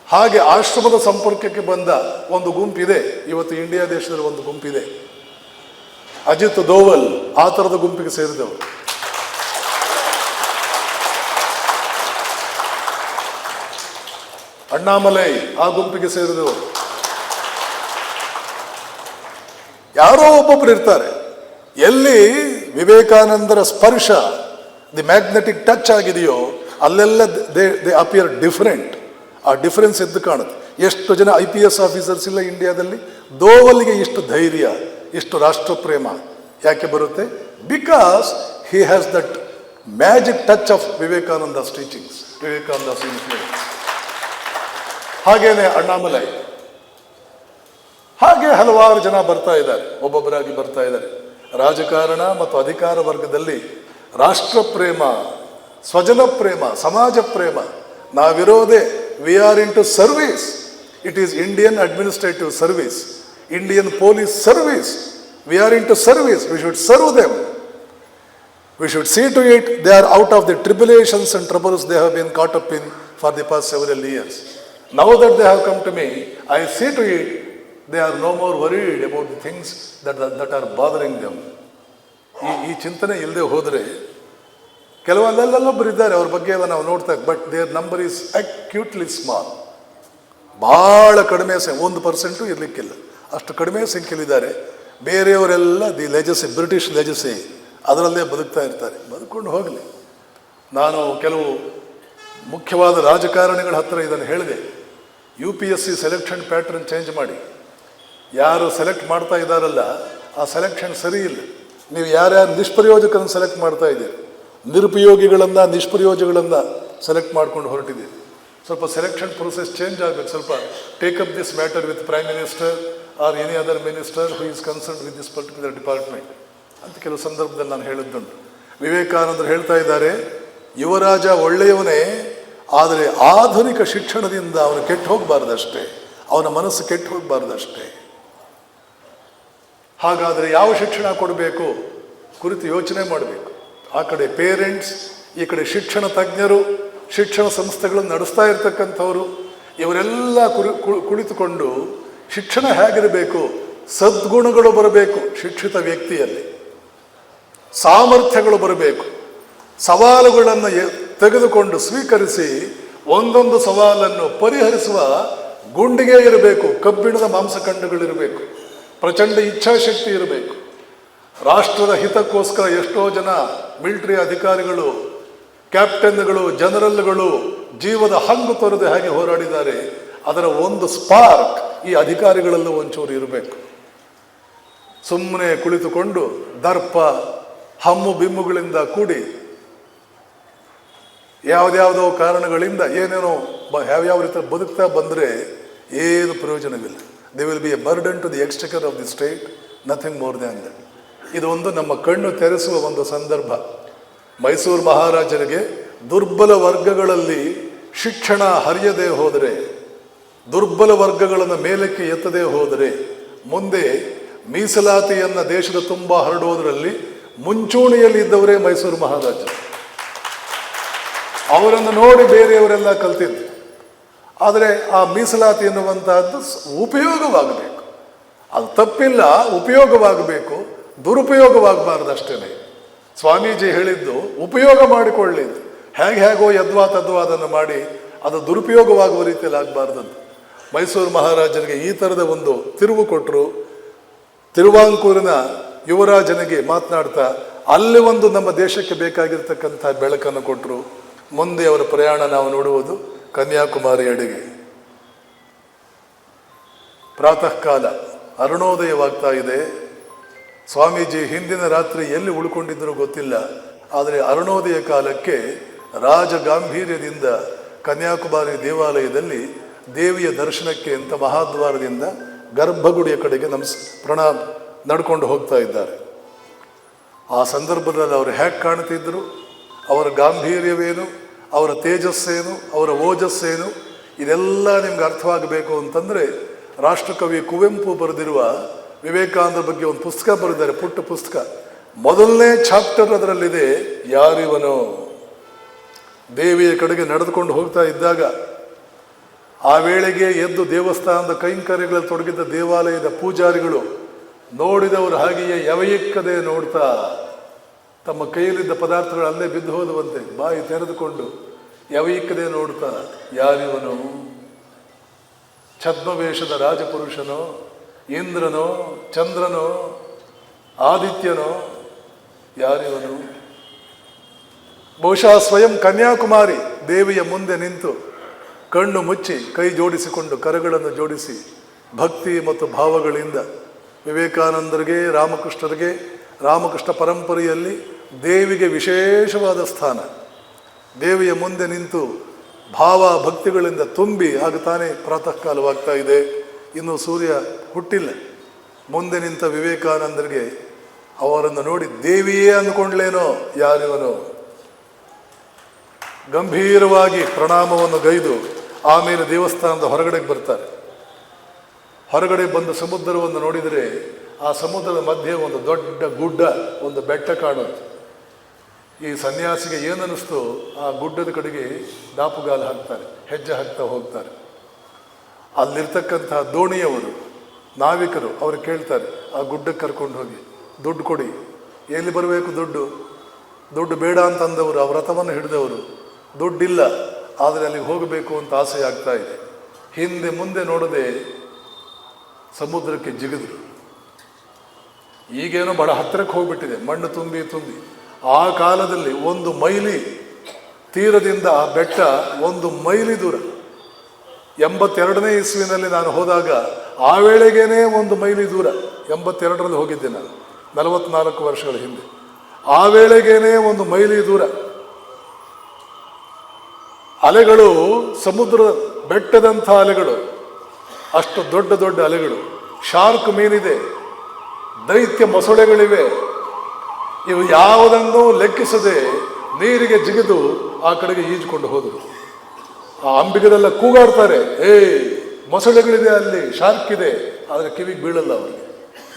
ಹಾಗೆ ಆಶ್ರಮದ ಸಂಪರ್ಕಕ್ಕೆ ಬಂದ ಒಂದು ಗುಂಪಿದೆ. ಇವತ್ತು ಇಂಡಿಯಾ ದೇಶದಲ್ಲಿ ಒಂದು ಗುಂಪಿದೆ, ಅಜಿತ್ ದೋವಲ್ ಆ ಥರದ ಗುಂಪಿಗೆ ಸೇರಿದವರು. ಅಣ್ಣಾಮಲೈ ಆ ಗುಂಪಿಗೆ ಸೇರಿದವರು. ಯಾರೋ ಒಬ್ಬೊಬ್ರು ಇರ್ತಾರೆ. ಎಲ್ಲಿ ವಿವೇಕಾನಂದರ ಸ್ಪರ್ಶ, ದಿ ಮ್ಯಾಗ್ನೆಟಿಕ್ ಟಚ್ ಆಗಿದೆಯೋ ಅಲ್ಲೆಲ್ಲ ದೇ ಅಪಿಯರ್ ಡಿಫರೆಂಟ್. ಆ ಡಿಫರೆನ್ಸ್ ಎದ್ದು ಕಾಣುತ್ತೆ. ಎಷ್ಟು ಜನ IPS ಆಫೀಸರ್ಸ್ ಇಲ್ಲ ಇಂಡಿಯಾದಲ್ಲಿ. ದೋವಲ್ಗೆ ಇಷ್ಟು ಧೈರ್ಯ, ಇಷ್ಟು ರಾಷ್ಟ್ರಪ್ರೇಮ ಯಾಕೆ ಬರುತ್ತೆ? Because he has that magic touch of ವಿವೇಕಾನಂದಸ್ teachings, ವಿವೇಕಾನಂದಸ್ influence. ಹಾಗೇನೆ ಅಣ್ಣಾಮಲೈ, ಹಾಗೆ ಹಲವಾರು ಜನ ಬರ್ತಾ ಇದ್ದಾರೆ, ಒಬ್ಬೊಬ್ಬರಾಗಿ ಬರ್ತಾ ಇದ್ದಾರೆ. ರಾಜಕಾರಣ ಮತ್ತು ಅಧಿಕಾರ ವರ್ಗದಲ್ಲಿ ರಾಷ್ಟ್ರಪ್ರೇಮ, ಸ್ವಜನ ಪ್ರೇಮ, ಸಮಾಜ ಪ್ರೇಮ ನಾವಿರೋದೇ. We are in to service. It is Indian administrative service, Indian police service. We are in to service. We should serve them. We should see to it they are out of the tribulations and troubles they have been caught up in for the past several years. Now that they have come to me, I see to it they are no more worried about the things that are bothering them. ಈ ಚಿಂತನೆ ಇಲ್ಲದೆ ಹೋದರೆ ಕೆಲವೊಂದೆಲ್ಲೊಬ್ಬರು ಇದ್ದಾರೆ, ಅವ್ರ ಬಗ್ಗೆ ಎಲ್ಲ ನಾವು ನೋಡ್ತಾ ಇದ್ದೀವಿ. But their number is acutely small. ಭಾಳ ಕಡಿಮೆ 1% ಇರಲಿಕ್ಕಿಲ್ಲ, ಅಷ್ಟು ಕಡಿಮೆ ಸಂಖ್ಯೆಯಲ್ಲಿದ್ದಾರೆ. ಬೇರೆಯವರೆಲ್ಲ ದಿ ಲೆಜಸಿ, ಬ್ರಿಟಿಷ್ ಲೆಜಸಿ, ಅದರಲ್ಲೇ ಬದುಕ್ತಾ ಇರ್ತಾರೆ. ಬದುಕೊಂಡು ಹೋಗಲಿ. ನಾನು ಕೆಲವು ಮುಖ್ಯವಾದ ರಾಜಕಾರಣಿಗಳ ಹತ್ತಿರ ಇದನ್ನು ಹೇಳಿದೆ. UPSC ಸೆಲೆಕ್ಷನ್ ಪ್ಯಾಟರ್ನ್ ಚೇಂಜ್ ಮಾಡಿ. ಯಾರು ಸೆಲೆಕ್ಟ್ ಮಾಡ್ತಾ ಇದ್ದಾರಲ್ಲ, ಆ ಸೆಲೆಕ್ಷನ್ ಸರಿ ಇಲ್ಲ. ನೀವು ಯಾರ್ಯಾರು ನಿಷ್ಪ್ರಯೋಜಕರನ್ನು ಸೆಲೆಕ್ಟ್ ಮಾಡ್ತಾ ಇದ್ದೀರಿ, ನಿರುಪಯೋಗಿಗಳನ್ನು, ನಿಷ್ಪ್ರಯೋಜಕಗಳನ್ನು ಸೆಲೆಕ್ಟ್ ಮಾಡ್ಕೊಂಡು ಹೊರಟಿದ್ದೀರಿ. ಸ್ವಲ್ಪ ಸೆಲೆಕ್ಷನ್ ಪ್ರೊಸೆಸ್ ಚೇಂಜ್ ಆಗಬೇಕು. ಸ್ವಲ್ಪ take-up this matter with prime minister R any other minister who is concern with this particular department ಅಂತ ಕೆಲವು ಸಂದರ್ಭದಲ್ಲಿ ನಾನು ಹೇಳಿದ್ದುಂಟು. ವಿವೇಕಾನಂದರು ಹೇಳ್ತಾ ಇದ್ದಾರೆ, ಯುವರಾಜ ಒಳ್ಳೆಯವನೇ, ಆದರೆ ಆಧುನಿಕ ಶಿಕ್ಷಣದಿಂದ ಅವನು ಕೆಟ್ಟು ಹೋಗಬಾರ್ದಷ್ಟೇ, ಅವನ ಮನಸ್ಸು ಕೆಟ್ಟು ಹೋಗಬಾರ್ದಷ್ಟೇ. ಹಾಗಾದರೆ ಯಾವ ಶಿಕ್ಷಣ ಕೊಡಬೇಕು ಕುರಿತು ಯೋಚನೆ ಮಾಡಬೇಕು. ಆ ಕಡೆ ಪೇರೆಂಟ್ಸ್, ಈ ಕಡೆ ಶಿಕ್ಷಣ ತಜ್ಞರು, ಶಿಕ್ಷಣ ಸಂಸ್ಥೆಗಳನ್ನು ನಡೆಸ್ತಾ ಇರ್ತಕ್ಕಂಥವರು, ಇವರೆಲ್ಲ ಕುಳಿತುಕೊಂಡು ಶಿಕ್ಷಣ ಹೇಗಿರಬೇಕು, ಸದ್ಗುಣಗಳು ಬರಬೇಕು ಶಿಕ್ಷಿತ ವ್ಯಕ್ತಿಯಲ್ಲಿ, ಸಾಮರ್ಥ್ಯಗಳು ಬರಬೇಕು, ಸವಾಲುಗಳನ್ನು ತೆಗೆದುಕೊಂಡು ಸ್ವೀಕರಿಸಿ ಒಂದೊಂದು ಸವಾಲನ್ನು ಪರಿಹರಿಸುವ ಗುಂಡಿಗೆ ಇರಬೇಕು, ಕಬ್ಬಿಣದ ಮಾಂಸಖಂಡಗಳಿರಬೇಕು, ಪ್ರಚಂಡ ಇಚ್ಛಾಶಕ್ತಿ ಇರಬೇಕು. ರಾಷ್ಟ್ರದ ಹಿತಕ್ಕೋಸ್ಕರ ಎಷ್ಟೋ ಜನ ಮಿಲಿಟರಿ ಅಧಿಕಾರಿಗಳು, ಕ್ಯಾಪ್ಟನ್ಗಳು, ಜನರಲ್ಗಳು ಜೀವದ ಹಂಗು ತೊರೆದು ಹೇಗೆ ಹೋರಾಡಿದ್ದಾರೆ, ಅದರ ಒಂದು ಸ್ಪಾರ್ಕ್ ಈ ಅಧಿಕಾರಿಗಳಲ್ಲೂ ಒಂಚೂರು ಇರಬೇಕು. ಸುಮ್ಮನೆ ಕುಳಿತುಕೊಂಡು ದರ್ಪ ಹಮ್ಮು ಬಿಮ್ಮುಗಳಿಂದ ಕೂಡಿ ಯಾವುದ್ಯಾವುದೋ ಕಾರಣಗಳಿಂದ ಏನೇನೋ ಯಾವ್ಯಾವ ರೀತಿ ಬದುಕ್ತಾ ಬಂದರೆ ಏನು ಪ್ರಯೋಜನವಿಲ್ಲ. They will be a burden to the exchequer of the state, nothing more than that. ಇದೊಂದು ನಮ್ಮ ಕಣ್ಣು ತೆರೆಸುವ ಒಂದು ಸಂದರ್ಭ. ಮೈಸೂರು ಮಹಾರಾಜರಿಗೆ ದುರ್ಬಲ ವರ್ಗಗಳಲ್ಲಿ ಶಿಕ್ಷಣ ಹರಿಯದೇ ಹೋದರೆ, ದುರ್ಬಲ ವರ್ಗಗಳನ್ನು ಮೇಲಕ್ಕೆ ಎತ್ತದೇ ಹೋದರೆ, ಮುಂದೆ ಮೀಸಲಾತಿಯನ್ನು ದೇಶದ ತುಂಬ ಹರಡುವುದರಲ್ಲಿ ಮುಂಚೂಣಿಯಲ್ಲಿ ಇದ್ದವರೇ ಮೈಸೂರು ಮಹಾರಾಜರು. ಅವರನ್ನು ನೋಡಿ ಬೇರೆಯವರೆಲ್ಲ ಕಲ್ತಿದ್ರು. ಆದರೆ ಆ ಮೀಸಲಾತಿ ಎನ್ನುವಂತಹದ್ದು ಉಪಯೋಗವಾಗಬೇಕು. ಅದು ತಪ್ಪಿಲ್ಲ, ಉಪಯೋಗವಾಗಬೇಕು, ದುರುಪಯೋಗವಾಗಬಾರ್ದು ಅಷ್ಟೇ. ಸ್ವಾಮೀಜಿ ಹೇಳಿದ್ದು ಉಪಯೋಗ ಮಾಡಿಕೊಳ್ಳಿ, ಹೇಗೋ ಯದ್ವಾ ತದ್ವಾದನ್ನು ಮಾಡಿ ಅದು ದುರುಪಯೋಗವಾಗುವ ರೀತಿಯಲ್ಲಿ ಆಗಬಾರ್ದಂತ ಮೈಸೂರು ಮಹಾರಾಜನಿಗೆ ಈ ಥರದ ಒಂದು ತಿರುವು ಕೊಟ್ಟರು. ತಿರುವಾಂಕೂರಿನ ಯುವರಾಜನಿಗೆ ಮಾತನಾಡ್ತಾ ಅಲ್ಲಿ ಒಂದು ನಮ್ಮ ದೇಶಕ್ಕೆ ಬೇಕಾಗಿರ್ತಕ್ಕಂಥ ಬೆಳಕನ್ನು ಕೊಟ್ಟರು. ಮುಂದೆ ಅವರ ಪ್ರಯಾಣ ನಾವು ನೋಡುವುದು ಕನ್ಯಾಕುಮಾರಿಯೆಡೆಗೆ. ಪ್ರಾತಃ ಕಾಲ ಅರುಣೋದಯವಾಗ್ತಾ ಇದೆ. ಸ್ವಾಮೀಜಿ ಹಿಂದಿನ ರಾತ್ರಿ ಎಲ್ಲಿ ಉಳ್ಕೊಂಡಿದ್ದರೂ ಗೊತ್ತಿಲ್ಲ, ಆದರೆ ಅರುಣೋದಯ ಕಾಲಕ್ಕೆ ರಾಜ ಗಾಂಭೀರ್ಯದಿಂದ ಕನ್ಯಾಕುಮಾರಿ ದೇವಾಲಯದಲ್ಲಿ ದೇವಿಯ ದರ್ಶನಕ್ಕೆ ಅಂತ ಮಹಾದ್ವಾರದಿಂದ ಗರ್ಭಗುಡಿಯ ಕಡೆಗೆ ಪ್ರಣಾಮ ನಡ್ಕೊಂಡು ಹೋಗ್ತಾ ಇದ್ದಾರೆ. ಆ ಸಂದರ್ಭದಲ್ಲಿ ಅವರು ಹೇಗೆ ಕಾಣ್ತಿದ್ರು, ಅವರ ಗಾಂಭೀರ್ಯವೇನು, ಅವರ ತೇಜಸ್ಸೇನು, ಅವರ ಓಜಸ್ಸೇನು, ಇದೆಲ್ಲ ನಿಮ್ಗೆ ಅರ್ಥವಾಗಬೇಕು ಅಂತಂದರೆ ರಾಷ್ಟ್ರಕವಿ ಕುವೆಂಪು ಬರೆದಿರುವ ವಿವೇಕಾನಂದ ಬಗ್ಗೆ ಒಂದು ಪುಸ್ತಕ ಬರೆದಿದ್ದಾರೆ, ಪುಟ್ಟ ಪುಸ್ತಕ. ಮೊದಲನೇ ಚಾಪ್ಟರ್ ಅದರಲ್ಲಿದೆ, ಯಾರಿವನು. ದೇವಿಯ ಕಡೆಗೆ ನಡೆದುಕೊಂಡು ಹೋಗ್ತಾ ಇದ್ದಾಗ ಆ ವೇಳೆಗೆ ಎದ್ದು ದೇವಸ್ಥಾನದ ಕೈಂಕರ್ಯಗಳಲ್ಲಿ ತೊಡಗಿದ್ದ ದೇವಾಲಯದ ಪೂಜಾರಿಗಳು ನೋಡಿದವರು ಹಾಗೆಯೇ ಯವಯಿಕ್ಕದೆ ನೋಡ್ತಾ ತಮ್ಮ ಕೈಯಲ್ಲಿದ್ದ ಪದಾರ್ಥಗಳು ಅಲ್ಲೇ ಬಿದ್ದು ಹೋದವಂತೆ ಬಾಯಿ ತೆರೆದುಕೊಂಡು ಯವಯಿಕ್ಕದೆ ನೋಡ್ತಾ, ಯಾರಿವನು? ಛದ್ಮವೇಷದ ರಾಜಪುರುಷನೋ, ಇಂದ್ರನೋ, ಚಂದ್ರನೋ, ಆದಿತ್ಯನೋ, ಯಾರಿವನು? ಬಹುಶಃ ಸ್ವಯಂ ಕನ್ಯಾಕುಮಾರಿ ದೇವಿಯ ಮುಂದೆ ನಿಂತು ಕಣ್ಣು ಮುಚ್ಚಿ ಕೈ ಜೋಡಿಸಿಕೊಂಡು ಕರಗಳನ್ನು ಜೋಡಿಸಿ ಭಕ್ತಿ ಮತ್ತು ಭಾವಗಳಿಂದ ವಿವೇಕಾನಂದರಿಗೆ, ರಾಮಕೃಷ್ಣರಿಗೆ, ರಾಮಕೃಷ್ಣ ಪರಂಪರೆಯಲ್ಲಿ ದೇವಿಗೆ ವಿಶೇಷವಾದ ಸ್ಥಾನ. ದೇವಿಯ ಮುಂದೆ ನಿಂತು ಭಾವ ಭಕ್ತಿಗಳಿಂದ ತುಂಬಿ ಆಗ ತಾನೇ ಪ್ರಾತಃ ಕಾಲವಾಗ್ತಾ ಇದೆ. ಇನ್ನು ಸೂರ್ಯ ಹುಟ್ಟಿಲ್ಲ. ಮುಂದೆ ನಿಂತ ವಿವೇಕಾನಂದರಿಗೆ ಅವರನ್ನು ನೋಡಿ ದೇವಿಯೇ ಅಂದ್ಕೊಂಡ್ಲೇನೋ, ಯಾರಿವನು? ಗಂಭೀರವಾಗಿ ಪ್ರಣಾಮವನ್ನು ಗೈದು ಆಮೇಲೆ ದೇವಸ್ಥಾನದ ಹೊರಗಡೆಗೆ ಬರ್ತಾರೆ. ಹೊರಗಡೆ ಬಂದು ಸಮುದ್ರವನ್ನು ನೋಡಿದರೆ ಆ ಸಮುದ್ರದ ಮಧ್ಯೆ ಒಂದು ದೊಡ್ಡ ಗುಡ್ಡ, ಒಂದು ಬೆಟ್ಟ ಕಾಣುತ್ತೆ. ಈ ಸನ್ಯಾಸಿಗೆ ಏನನ್ನಿಸ್ತು, ಆ ಗುಡ್ಡದ ಕಡೆಗೆ ದಾಪುಗಾಲು ಹಾಕ್ತಾರೆ, ಹೆಜ್ಜೆ ಹಾಕ್ತಾ ಹೋಗ್ತಾರೆ. ಅಲ್ಲಿರ್ತಕ್ಕಂತಹ ದೋಣಿಯವರು, ನಾವಿಕರು ಅವರು ಕೇಳ್ತಾರೆ, ಆ ಗುಡ್ಡಕ್ಕೆ ಕರ್ಕೊಂಡು ಹೋಗಿ ದುಡ್ಡು ಕೊಡಿ. ಎಲ್ಲಿ ಬರಬೇಕು ದುಡ್ಡು? ದುಡ್ಡು ಬೇಡ ಅಂತಂದವರು, ಆ ವ್ರತವನ್ನು ಹಿಡಿದವರು, ದುಡ್ಡಿಲ್ಲ ಆದರೆ ಅಲ್ಲಿಗೆ ಹೋಗಬೇಕು ಅಂತ ಆಸೆ ಆಗ್ತಾ ಇದೆ. ಹಿಂದೆ ಮುಂದೆ ನೋಡದೆ ಸಮುದ್ರಕ್ಕೆ ಜಿಗಿದ್ರು. ಈಗೇನೋ ಬಹಳ ಹತ್ತಿರಕ್ಕೆ ಹೋಗ್ಬಿಟ್ಟಿದೆ, ಮಣ್ಣು ತುಂಬಿ ತುಂಬಿ. ಆ ಕಾಲದಲ್ಲಿ 1 ಮೈಲಿ ತೀರದಿಂದ ಆ ಬೆಟ್ಟ 1 ಮೈಲಿ ದೂರ. 82ನೇ ಇಸ್ವಿನಲ್ಲಿ ನಾನು ಹೋದಾಗ ಆ ವೇಳೆಗೇನೆ 1 ಮೈಲಿ ದೂರ. 82ರಲ್ಲಿ ಹೋಗಿದ್ದೆ ನಾನು, 44 ವರ್ಷಗಳ ಹಿಂದೆ. ಆ ವೇಳೆಗೇನೆ 1 ಮೈಲಿ ದೂರ. ಅಲೆಗಳು, ಸಮುದ್ರ ಬೆಟ್ಟದಂಥ ಅಲೆಗಳು, ಅಷ್ಟು ದೊಡ್ಡ ದೊಡ್ಡ ಅಲೆಗಳು. ಶಾರ್ಕ್ ಮೀನಿದೆ, ದೈತ್ಯ ಮೊಸಳೆಗಳಿವೆ. ಇವು ಯಾವುದನ್ನೂ ಲೆಕ್ಕಿಸದೆ ನೀರಿಗೆ ಜಿಗಿದು ಆ ಕಡೆಗೆ ಈಜ್ಕೊಂಡು ಹೋದರು. ಆ ಅಂಬಿಗರೆಲ್ಲ ಕೂಗಾಡ್ತಾರೆ, ಮೊಸಳೆಗಳಿದೆ ಅಲ್ಲಿ, ಶಾರ್ಕ್ ಇದೆ, ಆದರೆ ಕಿವಿಗೆ ಬೀಳಲ್ಲ ಅವರಿಗೆ.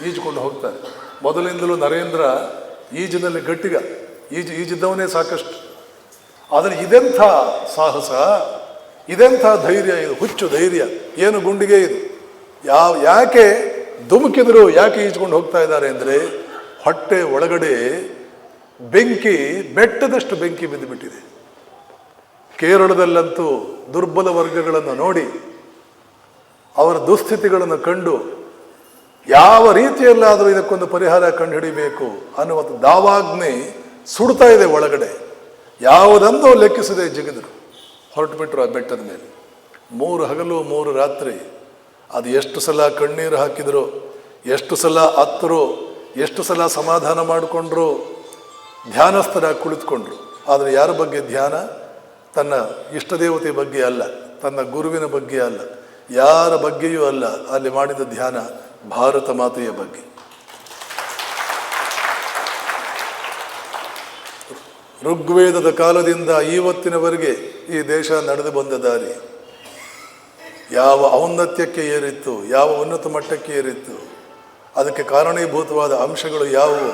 ಈಜ್ಕೊಂಡು ಹೋಗ್ತಾರೆ. ಮೊದಲಿಂದಲೂ ನರೇಂದ್ರ ಈಜಿನಲ್ಲಿ ಗಟ್ಟಿಗ, ಈಜಿದ್ದವನೇ ಸಾಕಷ್ಟು. ಆದರೆ ಇದೆಂಥ ಸಾಹಸ, ಇದೆಂಥ ಧೈರ್ಯ, ಇದು ಹುಚ್ಚು ಧೈರ್ಯ, ಏನು ಗುಂಡಿಗೆ ಇದು. ಯಾಕೆ ಧುಮುಕಿದ್ರು, ಯಾಕೆ ಈಜ್ಕೊಂಡು ಹೋಗ್ತಾ ಇದ್ದಾರೆ ಅಂದರೆ ಹೊಟ್ಟೆ ಒಳಗಡೆ ಬೆಂಕಿ, ಬೆಟ್ಟದಷ್ಟು ಬೆಂಕಿ ಬಿದ್ದುಬಿಟ್ಟಿದೆ. ಕೇರಳದಲ್ಲಂತೂ ದುರ್ಬಲ ವರ್ಗಗಳನ್ನು ನೋಡಿ, ಅವರ ದುಸ್ಥಿತಿಗಳನ್ನು ಕಂಡು ಯಾವ ರೀತಿಯಲ್ಲಾದರೂ ಇದಕ್ಕೊಂದು ಪರಿಹಾರ ಕಂಡುಹಿಡಿಬೇಕು ಅನ್ನುವಂಥ ದಾವಾಗ್ನಿ ಸುಡ್ತಾ ಇದೆ ಒಳಗಡೆ. ಯಾವುದೊಂದು ಲೆಕ್ಕಿಸದೆ ಜಿಗಿದ್ರು, ಹೊರಟು ಬಿಟ್ಟರು ಆ ಬೆಟ್ಟದ ಮೇಲೆ. 3 ಹಗಲು 3 ರಾತ್ರಿ. ಅದು ಎಷ್ಟು ಸಲ ಕಣ್ಣೀರು ಹಾಕಿದ್ರು, ಎಷ್ಟು ಸಲ ಅತ್ತರು, ಎಷ್ಟು ಸಲ ಸಮಾಧಾನ ಮಾಡಿಕೊಂಡ್ರು, ಧ್ಯಾನಸ್ಥರಾಗಿ ಕುಳಿತುಕೊಂಡ್ರು. ಆದರೆ ಯಾರ ಬಗ್ಗೆ ಧ್ಯಾನ? ತನ್ನ ಇಷ್ಟ ದೇವತೆ ಬಗ್ಗೆ ಅಲ್ಲ, ತನ್ನ ಗುರುವಿನ ಬಗ್ಗೆ ಅಲ್ಲ, ಯಾರ ಬಗ್ಗೆಯೂ ಅಲ್ಲ. ಅಲ್ಲಿ ಮಾಡಿದ ಧ್ಯಾನ ಭಾರತ ಮಾತೆಯ ಬಗ್ಗೆ. ಋಗ್ವೇದದ ಕಾಲದಿಂದ ಇವತ್ತಿನವರೆಗೆ ಈ ದೇಶ ನಡೆದು ಬಂದ ದಾರಿ ಯಾವ ಔನ್ನತ್ಯಕ್ಕೆ ಏರಿತ್ತು, ಯಾವ ಉನ್ನತ ಮಟ್ಟಕ್ಕೆ ಏರಿತ್ತು, ಅದಕ್ಕೆ ಕಾರಣೀಭೂತವಾದ ಅಂಶಗಳು ಯಾವುವು?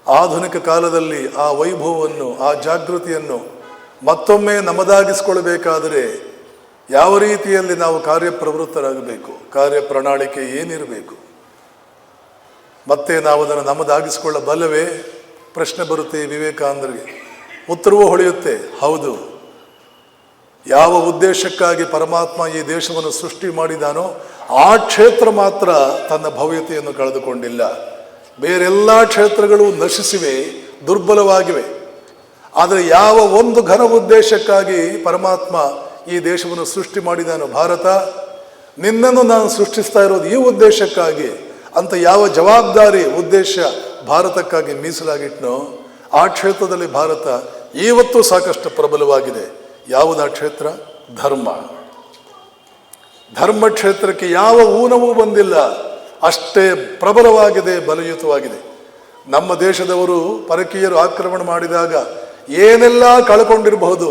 ಆಧುನಿಕ ಕಾಲದಲ್ಲಿ ಆ ವೈಭವವನ್ನು, ಆ ಜಾಗೃತಿಯನ್ನು ಮತ್ತೊಮ್ಮೆ ನಮ್ಮದಾಗಿಸ್ಕೊಳ್ಬೇಕಾದರೆ ಯಾವ ರೀತಿಯಲ್ಲಿ ನಾವು ಕಾರ್ಯಪ್ರವೃತ್ತರಾಗಬೇಕು, ಕಾರ್ಯಪ್ರಣಾಳಿಕೆ ಏನಿರಬೇಕು, ಮತ್ತೆ ನಾವು ಅದನ್ನು ನಮ್ಮದಾಗಿಸ್ಕೊಳ್ಳಬಲ್ಲವೇ? ಪ್ರಶ್ನೆ ಬರುತ್ತೆ ವಿವೇಕಾನಂದರಿಗೆ. ಉತ್ತರವೂ ಹೊಳೆಯುತ್ತೆ, ಹೌದು. ಯಾವ ಉದ್ದೇಶಕ್ಕಾಗಿ ಪರಮಾತ್ಮ ಈ ದೇಶವನ್ನು ಸೃಷ್ಟಿ ಮಾಡಿದಾನೋ ಆ ಕ್ಷೇತ್ರ ಮಾತ್ರ ತನ್ನ ಭವ್ಯತೆಯನ್ನು ಕಳೆದುಕೊಂಡಿಲ್ಲ. ಬೇರೆಲ್ಲ ಕ್ಷೇತ್ರಗಳು ನಶಿಸಿವೆ, ದುರ್ಬಲವಾಗಿವೆ. ಆದರೆ ಯಾವ ಒಂದು ಘನ ಉದ್ದೇಶಕ್ಕಾಗಿ ಪರಮಾತ್ಮ ಈ ದೇಶವನ್ನು ಸೃಷ್ಟಿ ಮಾಡಿದಾನೋ, ಭಾರತ ನಿನ್ನನ್ನು ನಾನು ಸೃಷ್ಟಿಸ್ತಾ ಇರೋದು ಈ ಉದ್ದೇಶಕ್ಕಾಗಿ ಅಂತ ಯಾವ ಜವಾಬ್ದಾರಿ ಉದ್ದೇಶ ಭಾರತಕ್ಕಾಗಿ ಮೀಸಲಾಗಿಟ್ನೋ ಆ ಕ್ಷೇತ್ರದಲ್ಲಿ ಭಾರತ ಇವತ್ತು ಸಾಕಷ್ಟು ಪ್ರಬಲವಾಗಿದೆ. ಯಾವುದಾ ಕ್ಷೇತ್ರ? ಧರ್ಮ. ಧರ್ಮ ಕ್ಷೇತ್ರಕ್ಕೆ ಯಾವ ಊನವೂ ಬಂದಿಲ್ಲ, ಅಷ್ಟೇ ಪ್ರಬಲವಾಗಿದೆ, ಬಲಯುತವಾಗಿದೆ. ನಮ್ಮ ದೇಶದವರು ಪರಕೀಯರು ಆಕ್ರಮಣ ಮಾಡಿದಾಗ ಏನೆಲ್ಲ ಕಳ್ಕೊಂಡಿರಬಹುದು,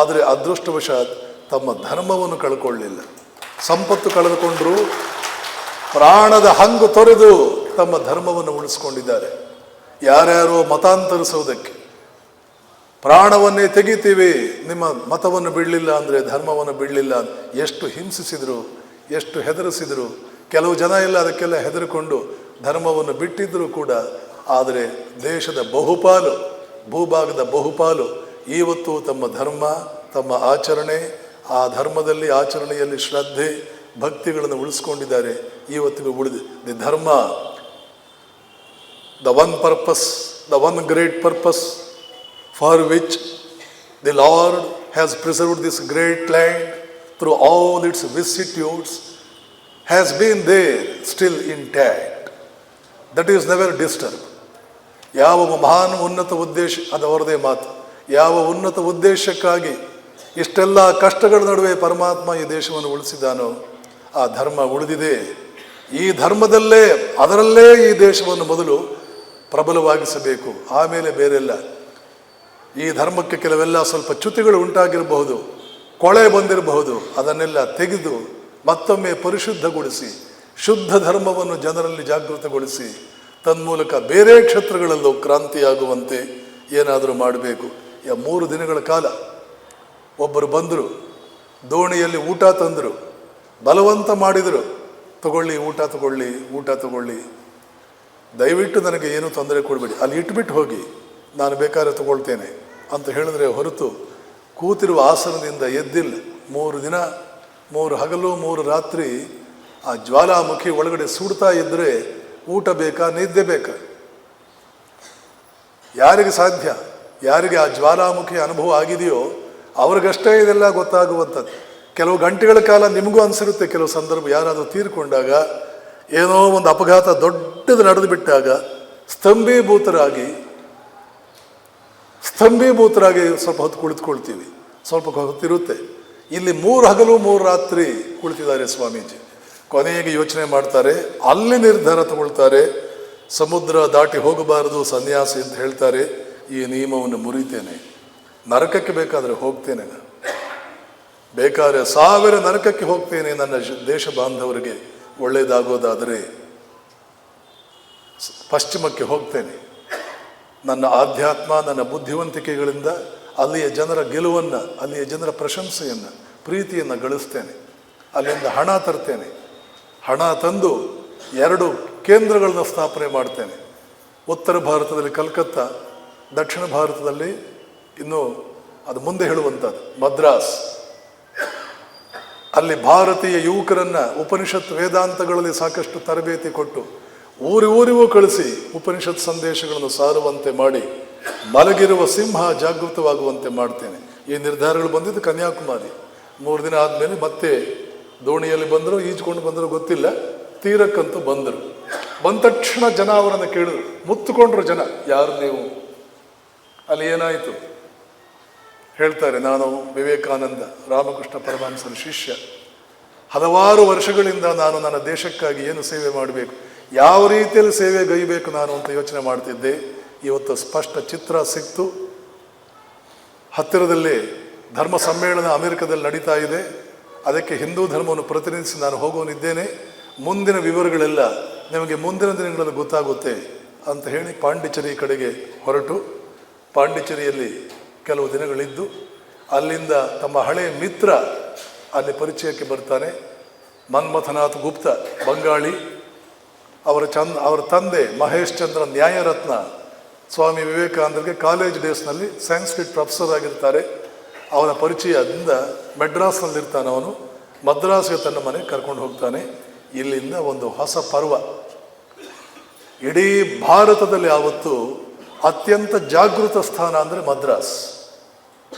ಆದರೆ ಅದೃಷ್ಟವಶಾತ್ ತಮ್ಮ ಧರ್ಮವನ್ನು ಕಳ್ಕೊಳ್ಳಿಲ್ಲ. ಸಂಪತ್ತು ಕಳೆದುಕೊಂಡರು, ಪ್ರಾಣದ ಹಂಗು ತೊರೆದು ತಮ್ಮ ಧರ್ಮವನ್ನು ಉಳಿಸ್ಕೊಂಡಿದ್ದಾರೆ. ಯಾರ್ಯಾರೋ ಮತಾಂತರಿಸೋದಕ್ಕೆ ಪ್ರಾಣವನ್ನೇ ತೆಗಿತೀವಿ, ನಿಮ್ಮ ಮತವನ್ನು ಬಿಡಲಿಲ್ಲ ಅಂದರೆ, ಧರ್ಮವನ್ನು ಬಿಡಲಿಲ್ಲ, ಎಷ್ಟು ಹಿಂಸಿಸಿದರು, ಎಷ್ಟು ಹೆದರಿಸಿದರು. ಕೆಲವು ಜನ ಎಲ್ಲ ಅದಕ್ಕೆಲ್ಲ ಹೆದರಿಕೊಂಡು ಧರ್ಮವನ್ನು ಬಿಟ್ಟಿದ್ದರೂ ಕೂಡ, ಆದರೆ ದೇಶದ ಬಹುಪಾಲು, ಭೂಭಾಗದ ಬಹುಪಾಲು ಇವತ್ತು ತಮ್ಮ ಧರ್ಮ, ತಮ್ಮ ಆಚರಣೆ, ಆ ಧರ್ಮದಲ್ಲಿ ಆಚರಣೆಯಲ್ಲಿ ಶ್ರದ್ಧೆ ಭಕ್ತಿಗಳನ್ನು ಉಳಿಸ್ಕೊಂಡಿದ್ದಾರೆ. ಇವತ್ತಿಗೂ ದಿ ಧರ್ಮ, the one purpose, the one great purpose for which the Lord has preserved this great land through all its vicissitudes, has been there still intact. That is never disturbed. ಯಾವ ಮಹಾನ್ ಉನ್ನತ ಉದ್ದೇಶ, ಅದು ಅವರದೇ ಮಾತು. ಯಾವ ಉನ್ನತ ಉದ್ದೇಶಕ್ಕಾಗಿ ಇಷ್ಟೆಲ್ಲ ಕಷ್ಟಗಳ ನಡುವೆ ಪರಮಾತ್ಮ ಈ ದೇಶವನ್ನು ಉಳಿಸಿದಾನೋ ಆ ಧರ್ಮ ಉಳಿದಿದೆ. ಈ ಧರ್ಮದಲ್ಲೇ, ಅದರಲ್ಲೇ ಈ ದೇಶವನ್ನು ಮೊದಲು ಪ್ರಬಲವಾಗಿಸಬೇಕು, ಆಮೇಲೆ ಬೇರೆಲ್ಲ. ಈ ಧರ್ಮಕ್ಕೆ ಕೆಲವೆಲ್ಲ ಸ್ವಲ್ಪ ಚ್ಯುತಿಗಳು ಉಂಟಾಗಿರಬಹುದು, ಕೊಳೆ ಬಂದಿರಬಹುದು, ಅದನ್ನೆಲ್ಲ ತೆಗೆದು ಮತ್ತೊಮ್ಮೆ ಪರಿಶುದ್ಧಗೊಳಿಸಿ ಶುದ್ಧ ಧರ್ಮವನ್ನು ಜನರಲ್ಲಿ ಜಾಗೃತಗೊಳಿಸಿ ತನ್ಮೂಲಕ ಬೇರೆ ಕ್ಷೇತ್ರಗಳಲ್ಲೂ ಕ್ರಾಂತಿಯಾಗುವಂತೆ ಏನಾದರೂ ಮಾಡಬೇಕು. 3 ದಿನಗಳ ಕಾಲ ಒಬ್ಬರು ಬಂದರು, ದೋಣಿಯಲ್ಲಿ ಊಟ ತಂದರು, ಬಲವಂತ ಮಾಡಿದರು, ತಗೊಳ್ಳಿ ಊಟ ತಗೊಳ್ಳಿ, ಊಟ ತಗೊಳ್ಳಿ, ದಯವಿಟ್ಟು ನನಗೆ ಏನೂ ತೊಂದರೆ ಕೊಡಬೇಡಿ, ಅಲ್ಲಿ ಇಟ್ಬಿಟ್ಟು ಹೋಗಿ, ನಾನು ಬೇಕಾದ್ರೆ ತಗೊಳ್ತೇನೆ ಅಂತ ಹೇಳಿದ್ರೆ ಹೊರತು ಕೂತಿರುವ ಆಸನದಿಂದ ಎದ್ದಿಲ್ಲ. 3 ದಿನ, 3 ಹಗಲು 3 ರಾತ್ರಿ ಆ ಜ್ವಾಲಾಮುಖಿ ಒಳಗಡೆ ಸುಡ್ತಾ ಇದ್ದರೆ ಊಟ ಬೇಕಾ, ನಿದ್ದೆ ಬೇಕಾ? ಯಾರಿಗೆ ಸಾಧ್ಯ? ಯಾರಿಗೆ ಆ ಜ್ವಾಲಾಮುಖಿ ಅನುಭವ ಆಗಿದೆಯೋ ಅವ್ರಿಗಷ್ಟೇ ಇದೆಲ್ಲ ಗೊತ್ತಾಗುವಂಥದ್ದು. ಕೆಲವು ಗಂಟೆಗಳ ಕಾಲ ನಿಮಗೂ ಅನಿಸಿರುತ್ತೆ, ಕೆಲವು ಸಂದರ್ಭ ಯಾರಾದರೂ ತೀರ್ಕೊಂಡಾಗ, ಏನೋ ಒಂದು ಅಪಘಾತ ದೊಡ್ಡದು ನಡೆದು ಬಿಟ್ಟಾಗ ಸ್ತಂಭೀಭೂತರಾಗಿ ಸ್ವಲ್ಪ ಹೊತ್ತು ಕುಳಿತುಕೊಳ್ತೀವಿ, ಸ್ವಲ್ಪ ಹೊತ್ತಿರುತ್ತೆ. ಇಲ್ಲಿ 3 ಹಗಲು 3 ರಾತ್ರಿ ಕುಳಿತಿದ್ದಾರೆ ಸ್ವಾಮೀಜಿ. ಕೊನೆಗೆ ಯೋಚನೆ ಮಾಡ್ತಾರೆ, ಅಲ್ಲಿ ನಿರ್ಧಾರ ತಗೊಳ್ತಾರೆ, ಸಮುದ್ರ ದಾಟಿ ಹೋಗಬಾರದು ಸನ್ಯಾಸಿ ಅಂತ ಹೇಳ್ತಾರೆ. ಈ ನಿಯಮವನ್ನು ಮುರಿತೇನೆ, ನರಕಕ್ಕೆ ಬೇಕಾದರೆ ಹೋಗ್ತೇನೆ, ಬೇಕಾದ್ರೆ 1000 ನರಕಕ್ಕೆ ಹೋಗ್ತೇನೆ, ನನ್ನ ದೇಶ ಬಾಂಧವರಿಗೆ ಒಳ್ಳೆಯದಾಗೋದಾದರೆ ಪಶ್ಚಿಮಕ್ಕೆ ಹೋಗ್ತೇನೆ, ನನ್ನ ಆಧ್ಯಾತ್ಮ, ನನ್ನ ಬುದ್ಧಿವಂತಿಕೆಗಳಿಂದ ಅಲ್ಲಿಯ ಜನರ ಗೆಲುವನ್ನು, ಅಲ್ಲಿಯ ಜನರ ಪ್ರಶಂಸೆಯನ್ನು, ಪ್ರೀತಿಯನ್ನು ಗಳಿಸ್ತೇನೆ, ಅಲ್ಲಿಂದ ಹಣ ತರ್ತೇನೆ, ಹಣ ತಂದು 2 ಕೇಂದ್ರಗಳನ್ನು ಸ್ಥಾಪನೆ ಮಾಡ್ತೇನೆ. ಉತ್ತರ ಭಾರತದಲ್ಲಿ ಕಲ್ಕತ್ತಾ, ದಕ್ಷಿಣ ಭಾರತದಲ್ಲಿ ಇನ್ನು ಅದು ಮುಂದೆ ಹೇಳುವಂಥದ್ದು ಮದ್ರಾಸ್. ಅಲ್ಲಿ ಭಾರತೀಯ ಯುವಕರನ್ನು ಉಪನಿಷತ್ ವೇದಾಂತಗಳಲ್ಲಿ ಸಾಕಷ್ಟು ತರಬೇತಿ ಕೊಟ್ಟು ಊರಿಗೂ ಕಳಿಸಿ ಉಪನಿಷತ್ ಸಂದೇಶಗಳನ್ನು ಸಾರುವಂತೆ ಮಾಡಿ ಮಲಗಿರುವ ಸಿಂಹ ಜಾಗೃತವಾಗುವಂತೆ ಮಾಡ್ತೇನೆ. ಈ ನಿರ್ಧಾರಗಳು ಬಂದಿದ್ದು ಕನ್ಯಾಕುಮಾರಿ. 3 ದಿನ ಆದಮೇಲೆ ಮತ್ತೆ ದೋಣಿಯಲ್ಲಿ ಬಂದರು, ಈಜ್ಕೊಂಡು ಬಂದರು ಗೊತ್ತಿಲ್ಲ, ತೀರಕ್ಕಂತೂ ಬಂದರು. ಬಂದ ತಕ್ಷಣ ಜನ ಅವರನ್ನು ಕೇಳಿದ್ರು, ಮುತ್ತುಕೊಂಡ್ರು ಜನ, ಯಾರು ನೀವು? ಅಲ್ಲಿ ಏನಾಯಿತು ಹೇಳ್ತಾರೆ, ನಾನು ವಿವೇಕಾನಂದ ರಾಮಕೃಷ್ಣ ಪರಮಹಂಸರ ಶಿಷ್ಯ, ಹಲವಾರು ವರ್ಷಗಳಿಂದ ನಾನು ನನ್ನ ದೇಶಕ್ಕಾಗಿ ಏನು ಸೇವೆ ಮಾಡಬೇಕು, ಯಾವ ರೀತಿಯಲ್ಲಿ ಸೇವೆ ಗೈಬೇಕು ನಾನು ಅಂತ ಯೋಚನೆ ಮಾಡ್ತಿದ್ದೆ. ಇವತ್ತು ಸ್ಪಷ್ಟ ಚಿತ್ರ ಸಿಕ್ತು. ಹತ್ತಿರದಲ್ಲಿ ಧರ್ಮ ಸಮ್ಮೇಳನ ಅಮೆರಿಕದಲ್ಲಿ ನಡೀತಾ ಇದೆ, ಅದಕ್ಕೆ ಹಿಂದೂ ಧರ್ಮವನ್ನು ಪ್ರತಿನಿಧಿಸಿ ನಾನು ಹೋಗೋನಿದ್ದೇನೆ. ಮುಂದಿನ ವಿವರಗಳೆಲ್ಲ ನಿಮಗೆ ಮುಂದಿನ ದಿನಗಳಲ್ಲಿ ಗೊತ್ತಾಗುತ್ತೆ ಅಂತ ಹೇಳಿ ಪಾಂಡಿಚೇರಿ ಕಡೆಗೆ ಹೊರಟು ಪಾಂಡಿಚೇರಿಯಲ್ಲಿ ಕೆಲವು ದಿನಗಳಿದ್ದು ಅಲ್ಲಿಂದ ತಮ್ಮ ಹಳೆಯ ಮಿತ್ರ ಅಲ್ಲಿ ಪರಿಚಯಕ್ಕೆ ಬರ್ತಾನೆ. ಮನ್ಮಥನಾಥ್ ಗುಪ್ತ, ಬಂಗಾಳಿ. ಅವರ ತಂದೆ ಮಹೇಶ್ ಚಂದ್ರ ನ್ಯಾಯರತ್ನ ಸ್ವಾಮಿ ವಿವೇಕಾನಂದರಿಗೆ ಕಾಲೇಜ್ ಡೇಸ್ನಲ್ಲಿ ಸಂಸ್ಕೃತ್ ಪ್ರೊಫೆಸರ್ ಆಗಿರ್ತಾರೆ. ಅವನ ಪರಿಚಯದಿಂದ ಮೆಡ್ರಾಸ್ನಲ್ಲಿರ್ತಾನೆ ಅವನು. ಮದ್ರಾಸ್ಗೆ ತನ್ನ ಮನೆಗೆ ಕರ್ಕೊಂಡು ಹೋಗ್ತಾನೆ. ಇಲ್ಲಿಂದ ಒಂದು ಹೊಸ ಪರ್ವ, ಇಡೀ ಭಾರತದಲ್ಲಿ ಯಾವತ್ತು ಅತ್ಯಂತ ಜಾಗೃತ ಸ್ಥಾನ ಅಂದರೆ ಮದ್ರಾಸ್.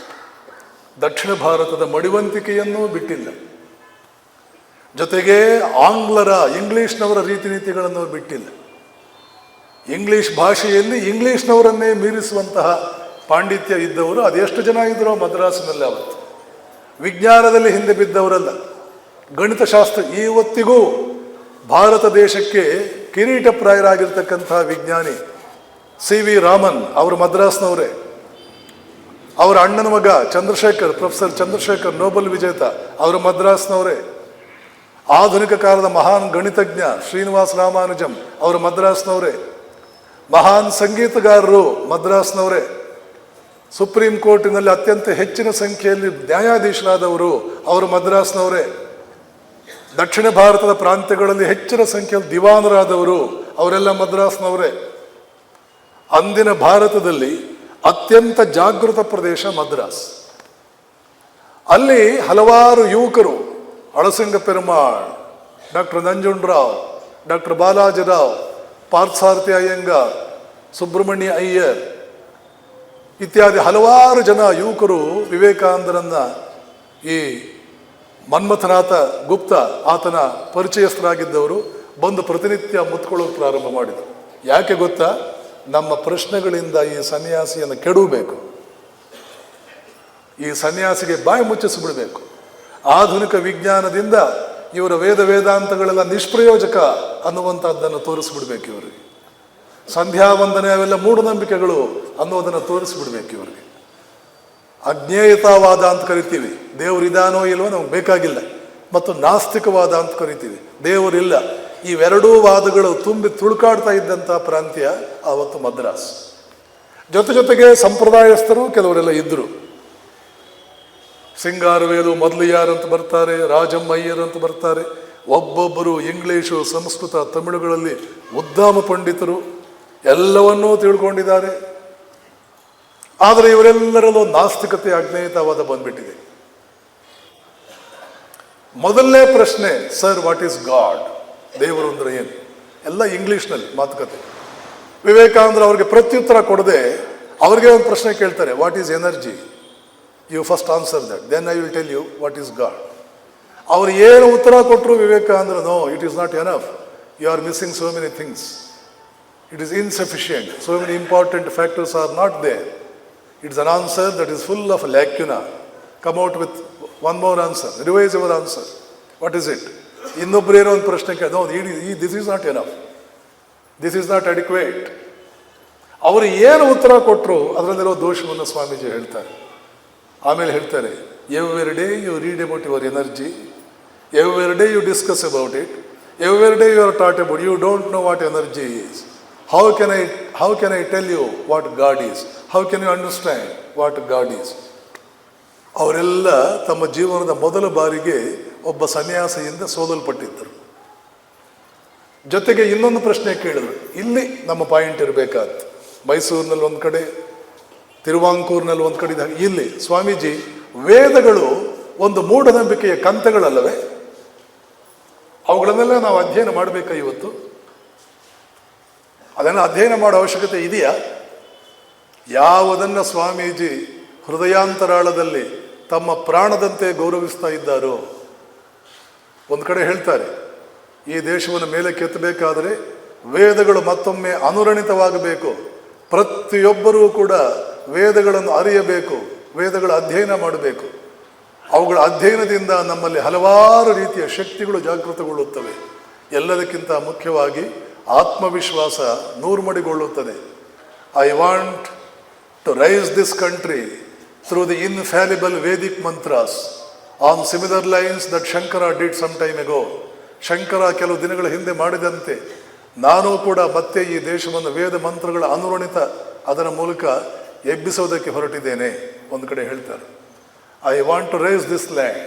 ದಕ್ಷಿಣ ಭಾರತದ ಮಡಿವಂತಿಕೆಯನ್ನೂ ಬಿಟ್ಟಿಲ್ಲ. ಜೊತೆಗೆ ಇಂಗ್ಲಿಷ್ನವರ ರೀತಿ ನೀತಿಗಳನ್ನು ಬಿಟ್ಟಿಲ್ಲ. ಇಂಗ್ಲಿಷ್ ಭಾಷೆಯಲ್ಲಿ ಇಂಗ್ಲಿಷ್ನವರನ್ನೇ ಮೀರಿಸುವಂತಹ ಪಾಂಡಿತ್ಯ ಇದ್ದವರು ಅದೆಷ್ಟು ಜನ ಇದ್ದರೋ ಮದ್ರಾಸಿನಲ್ಲಿ ಅವತ್ತು. ವಿಜ್ಞಾನದಲ್ಲಿ ಹಿಂದೆ ಬಿದ್ದವರಲ್ಲ. ಗಣಿತಶಾಸ್ತ್ರ ಇವತ್ತಿಗೂ ಭಾರತ ದೇಶಕ್ಕೆ ಕಿರೀಟಪ್ರಾಯರಾಗಿರ್ತಕ್ಕಂತಹ ವಿಜ್ಞಾನಿ CV ರಾಮನ್ ಅವರು ಮದ್ರಾಸ್ನವರೇ. ಅವರ ಅಣ್ಣನ ಮಗ ಪ್ರೊಫೆಸರ್ ಚಂದ್ರಶೇಖರ್ ನೋಬೆಲ್ ವಿಜೇತ, ಅವರು ಮದ್ರಾಸ್ನವರೇ. ಆಧುನಿಕ ಕಾಲದ ಮಹಾನ್ ಗಣಿತಜ್ಞ ಶ್ರೀನಿವಾಸ ರಾಮಾನುಜಂ ಅವರು ಮದ್ರಾಸ್ನವರೇ. ಮಹಾನ್ ಸಂಗೀತಗಾರರು ಮದ್ರಾಸ್ನವರೇ. ಸುಪ್ರೀಂ ಕೋರ್ಟಿನಲ್ಲಿ ಅತ್ಯಂತ ಹೆಚ್ಚಿನ ಸಂಖ್ಯೆಯಲ್ಲಿ ನ್ಯಾಯಾಧೀಶರಾದವರು ಅವರು ಮದ್ರಾಸ್ನವರೇ. ದಕ್ಷಿಣ ಭಾರತದ ಪ್ರಾಂತ್ಯಗಳಲ್ಲಿ ಹೆಚ್ಚಿನ ಸಂಖ್ಯೆಯಲ್ಲಿ ದಿವಾನರಾದವರು ಅವರೆಲ್ಲ ಮದ್ರಾಸ್ನವರೇ. ಅಂದಿನ ಭಾರತದಲ್ಲಿ ಅತ್ಯಂತ ಜಾಗೃತ ಪ್ರದೇಶ ಮದ್ರಾಸ್. ಅಲ್ಲಿ ಹಲವಾರು ಯುವಕರು, ಅಳಸಿಂಗ ಪೆರುಮಾಳ್, ಡಾಕ್ಟರ್ ನಂಜುಂಡರಾವ್, ಡಾಕ್ಟರ್ ಬಾಲಾಜಿರಾವ್, ಪಾರ್ಥಸಾರಥಿ ಅಯ್ಯಂಗಾರ್, ಸುಬ್ರಹ್ಮಣ್ಯ ಅಯ್ಯರ್ ಇತ್ಯಾದಿ ಹಲವಾರು ಜನ ಯುವಕರು ವಿವೇಕಾನಂದರನ್ನ, ಈ ಮನ್ಮಥನಾಥ ಗುಪ್ತ ಆತನ ಪರಿಚಯಸ್ಥರಾಗಿದ್ದವರು ಬಂದು ಪ್ರತಿನಿತ್ಯ ಮುತ್ಕೊಳ್ಳೋಕೆ ಪ್ರಾರಂಭ ಮಾಡಿದರು. ಯಾಕೆ ಗೊತ್ತಾ? ನಮ್ಮ ಪ್ರಶ್ನೆಗಳಿಂದ ಈ ಸನ್ಯಾಸಿಯನ್ನು ಕೆಡವಬೇಕು, ಈ ಸನ್ಯಾಸಿಗೆ ಬಾಯಿ ಮುಚ್ಚಿಸಿಬಿಡಬೇಕು. ಆಧುನಿಕ ವಿಜ್ಞಾನದಿಂದ ಇವರ ವೇದಾಂತಗಳೆಲ್ಲ ನಿಷ್ಪ್ರಯೋಜಕ ಅನ್ನುವಂಥದ್ದನ್ನು ತೋರಿಸ್ಬಿಡ್ಬೇಕು ಇವರಿಗೆ. ಸಂಧ್ಯಾ ವಂದನೆ ಅವೆಲ್ಲ ಮೂಢನಂಬಿಕೆಗಳು ಅನ್ನೋದನ್ನು ತೋರಿಸ್ಬಿಡ್ಬೇಕು ಇವರಿಗೆ. ಅಜ್ಞೇಯತಾವಾದ ಅಂತ ಕರಿತೀವಿ, ದೇವರಿದಾನೋ ಇಲ್ವೋ ನಮ್ಗೆ ಬೇಕಾಗಿಲ್ಲ. ಮತ್ತು ನಾಸ್ತಿಕವಾದ ಅಂತ ಕರಿತೀವಿ, ದೇವರಿಲ್ಲ. ಇವೆರಡೂ ವಾದಗಳು ತುಂಬಿ ತುಳುಕಾಡ್ತಾ ಇದ್ದಂಥ ಪ್ರಾಂತ್ಯ ಆವತ್ತು ಮದ್ರಾಸ್. ಜೊತೆಗೆ ಸಂಪ್ರದಾಯಸ್ಥರು ಕೆಲವರೆಲ್ಲ ಇದ್ದರು. ಸಿಂಗಾರವೇಲು ಮೊದಲಿಯಾರ್ ಅಂತ ಬರ್ತಾರೆ, ರಾಜಮ್ಮ ಅಯ್ಯರ್ ಅಂತ ಬರ್ತಾರೆ. ಒಬ್ಬೊಬ್ಬರು ಇಂಗ್ಲೀಷು, ಸಂಸ್ಕೃತ, ತಮಿಳುಗಳಲ್ಲಿ ಉದ್ದಾಮ ಪಂಡಿತರು, ಎಲ್ಲವನ್ನೂ ತಿಳ್ಕೊಂಡಿದ್ದಾರೆ. ಆದರೆ ಇವರೆಲ್ಲರಲ್ಲೂ ನಾಸ್ತಿಕತೆ, ಅಜ್ಞೇಯತಾವಾದ ಬಂದ್ಬಿಟ್ಟಿದೆ. ಮೊದಲನೇ ಪ್ರಶ್ನೆ, ಸರ್ ವಾಟ್ ಈಸ್ ಗಾಡ್? ದೇವರು ಅಂದ್ರೆ ಏನು? ಎಲ್ಲ ಇಂಗ್ಲಿಷ್ನಲ್ಲಿ ಮಾತುಕತೆ. ವಿವೇಕಾನಂದ್ರ ಅವ್ರಿಗೆ ಪ್ರತ್ಯುತ್ತರ ಕೊಡದೆ ಅವ್ರಿಗೆ ಒಂದು ಪ್ರಶ್ನೆ ಕೇಳ್ತಾರೆ, what is energy? You first answer that, then I will tell you what is God. ಅವ್ರು ಏನು ಉತ್ತರ ಕೊಟ್ಟರು ವಿವೇಕಾನಂದ್ರ, no, it is not enough, you are missing so many things, it is insufficient, so many important factors are not there. It's an answer that is full of lacuna. Come out with one more answer, revise your answer, what is it? ಇನ್ನೊಬ್ಬರು ಏನೋ ಒಂದು ಪ್ರಶ್ನೆ ಕೇಳಿ, no, this is not enough, this is not adequate. ಅವರು ಏನು ಉತ್ತರ ಕೊಟ್ಟರು ಅದರಲ್ಲಿರೋ ದೋಷವನ್ನು ಸ್ವಾಮೀಜಿ ಹೇಳ್ತಾರೆ. ಆಮೇಲೆ ಹೇಳ್ತಾರೆ, every day you read about your energy, every day you discuss about it, every day you are taught about, you don't know what energy is. How can I tell you what God is? How can you understand what God is? ಅವರೆಲ್ಲ ತಮ್ಮ ಜೀವನದ ಮೊದಲ ಬಾರಿಗೆ ಒಬ್ಬ ಸನ್ಯಾಸಿಯಿಂದ ಸೋದಲ್ಪಟ್ಟಿದ್ದರು. ಜೊತೆಗೆ ಇನ್ನೊಂದು ಪ್ರಶ್ನೆ ಕೇಳಿದ್ರು, ಇಲ್ಲಿ ನಮ್ಮ ಪಾಯಿಂಟ್ ಇರಬೇಕಾದ. ಮೈಸೂರಿನಲ್ಲಿ ಒಂದು ಕಡೆ, ತಿರುವಾಂಕೂರಿನಲ್ಲಿ ಒಂದು ಕಡೆ, ಇಲ್ಲಿ ಸ್ವಾಮೀಜಿ ವೇದಗಳು ಒಂದು ಮೂಢನಂಬಿಕೆಯ ಕಂತೆಗಳಲ್ಲವೇ? ಅವುಗಳನ್ನೆಲ್ಲ ನಾವು ಅಧ್ಯಯನ ಮಾಡಬೇಕಾ ಇವತ್ತು? ಅದನ್ನು ಅಧ್ಯಯನ ಮಾಡೋ ಅವಶ್ಯಕತೆ ಇದೆಯಾ? ಯಾವುದನ್ನು ಸ್ವಾಮೀಜಿ ಹೃದಯಾಂತರಾಳದಲ್ಲಿ ತಮ್ಮ ಪ್ರಾಣದಂತೆ ಗೌರವಿಸ್ತಾ ಇದ್ದಾರೋ. ಒಂದು ಕಡೆ ಹೇಳ್ತಾರೆ, ಈ ದೇಶವನ್ನು ಮೇಲೆ ಕೆತ್ತಬೇಕಾದರೆ ವೇದಗಳು ಮತ್ತೊಮ್ಮೆ ಅನುರಣಿತವಾಗಬೇಕು, ಪ್ರತಿಯೊಬ್ಬರೂ ಕೂಡ ವೇದಗಳನ್ನು ಅರಿಯಬೇಕು, ವೇದಗಳ ಅಧ್ಯಯನ ಮಾಡಬೇಕು. ಅವುಗಳ ಅಧ್ಯಯನದಿಂದ ನಮ್ಮಲ್ಲಿ ಹಲವಾರು ರೀತಿಯ ಶಕ್ತಿಗಳು ಜಾಗೃತಗೊಳ್ಳುತ್ತವೆ. ಎಲ್ಲದಕ್ಕಿಂತ ಮುಖ್ಯವಾಗಿ ಆತ್ಮವಿಶ್ವಾಸ ನೂರ್ಮಡಿಗೊಳ್ಳುತ್ತದೆ. I want to raise this country through the infallible Vedic mantras on similar lines that Shankara did some time ago. Shankara ಕೆಲವು ದಿನಗಳ ಹಿಂದೆ ಮಾಡಿದಂತೆ ನಾನು ಕೂಡ ಮತ್ತೆ ಈ ದೇಶವನ್ನು ವೇದ ಮಂತ್ರಗಳ ಅನುರಣಿತ ಅದರ ಮೂಲಕ ಎಬ್ಬಿಸೋದಕ್ಕೆ ಹೊರಟಿದ್ದೇನೆ. ಒಂದು ಕಡೆ ಹೇಳ್ತಾರೆ, I want to raise this land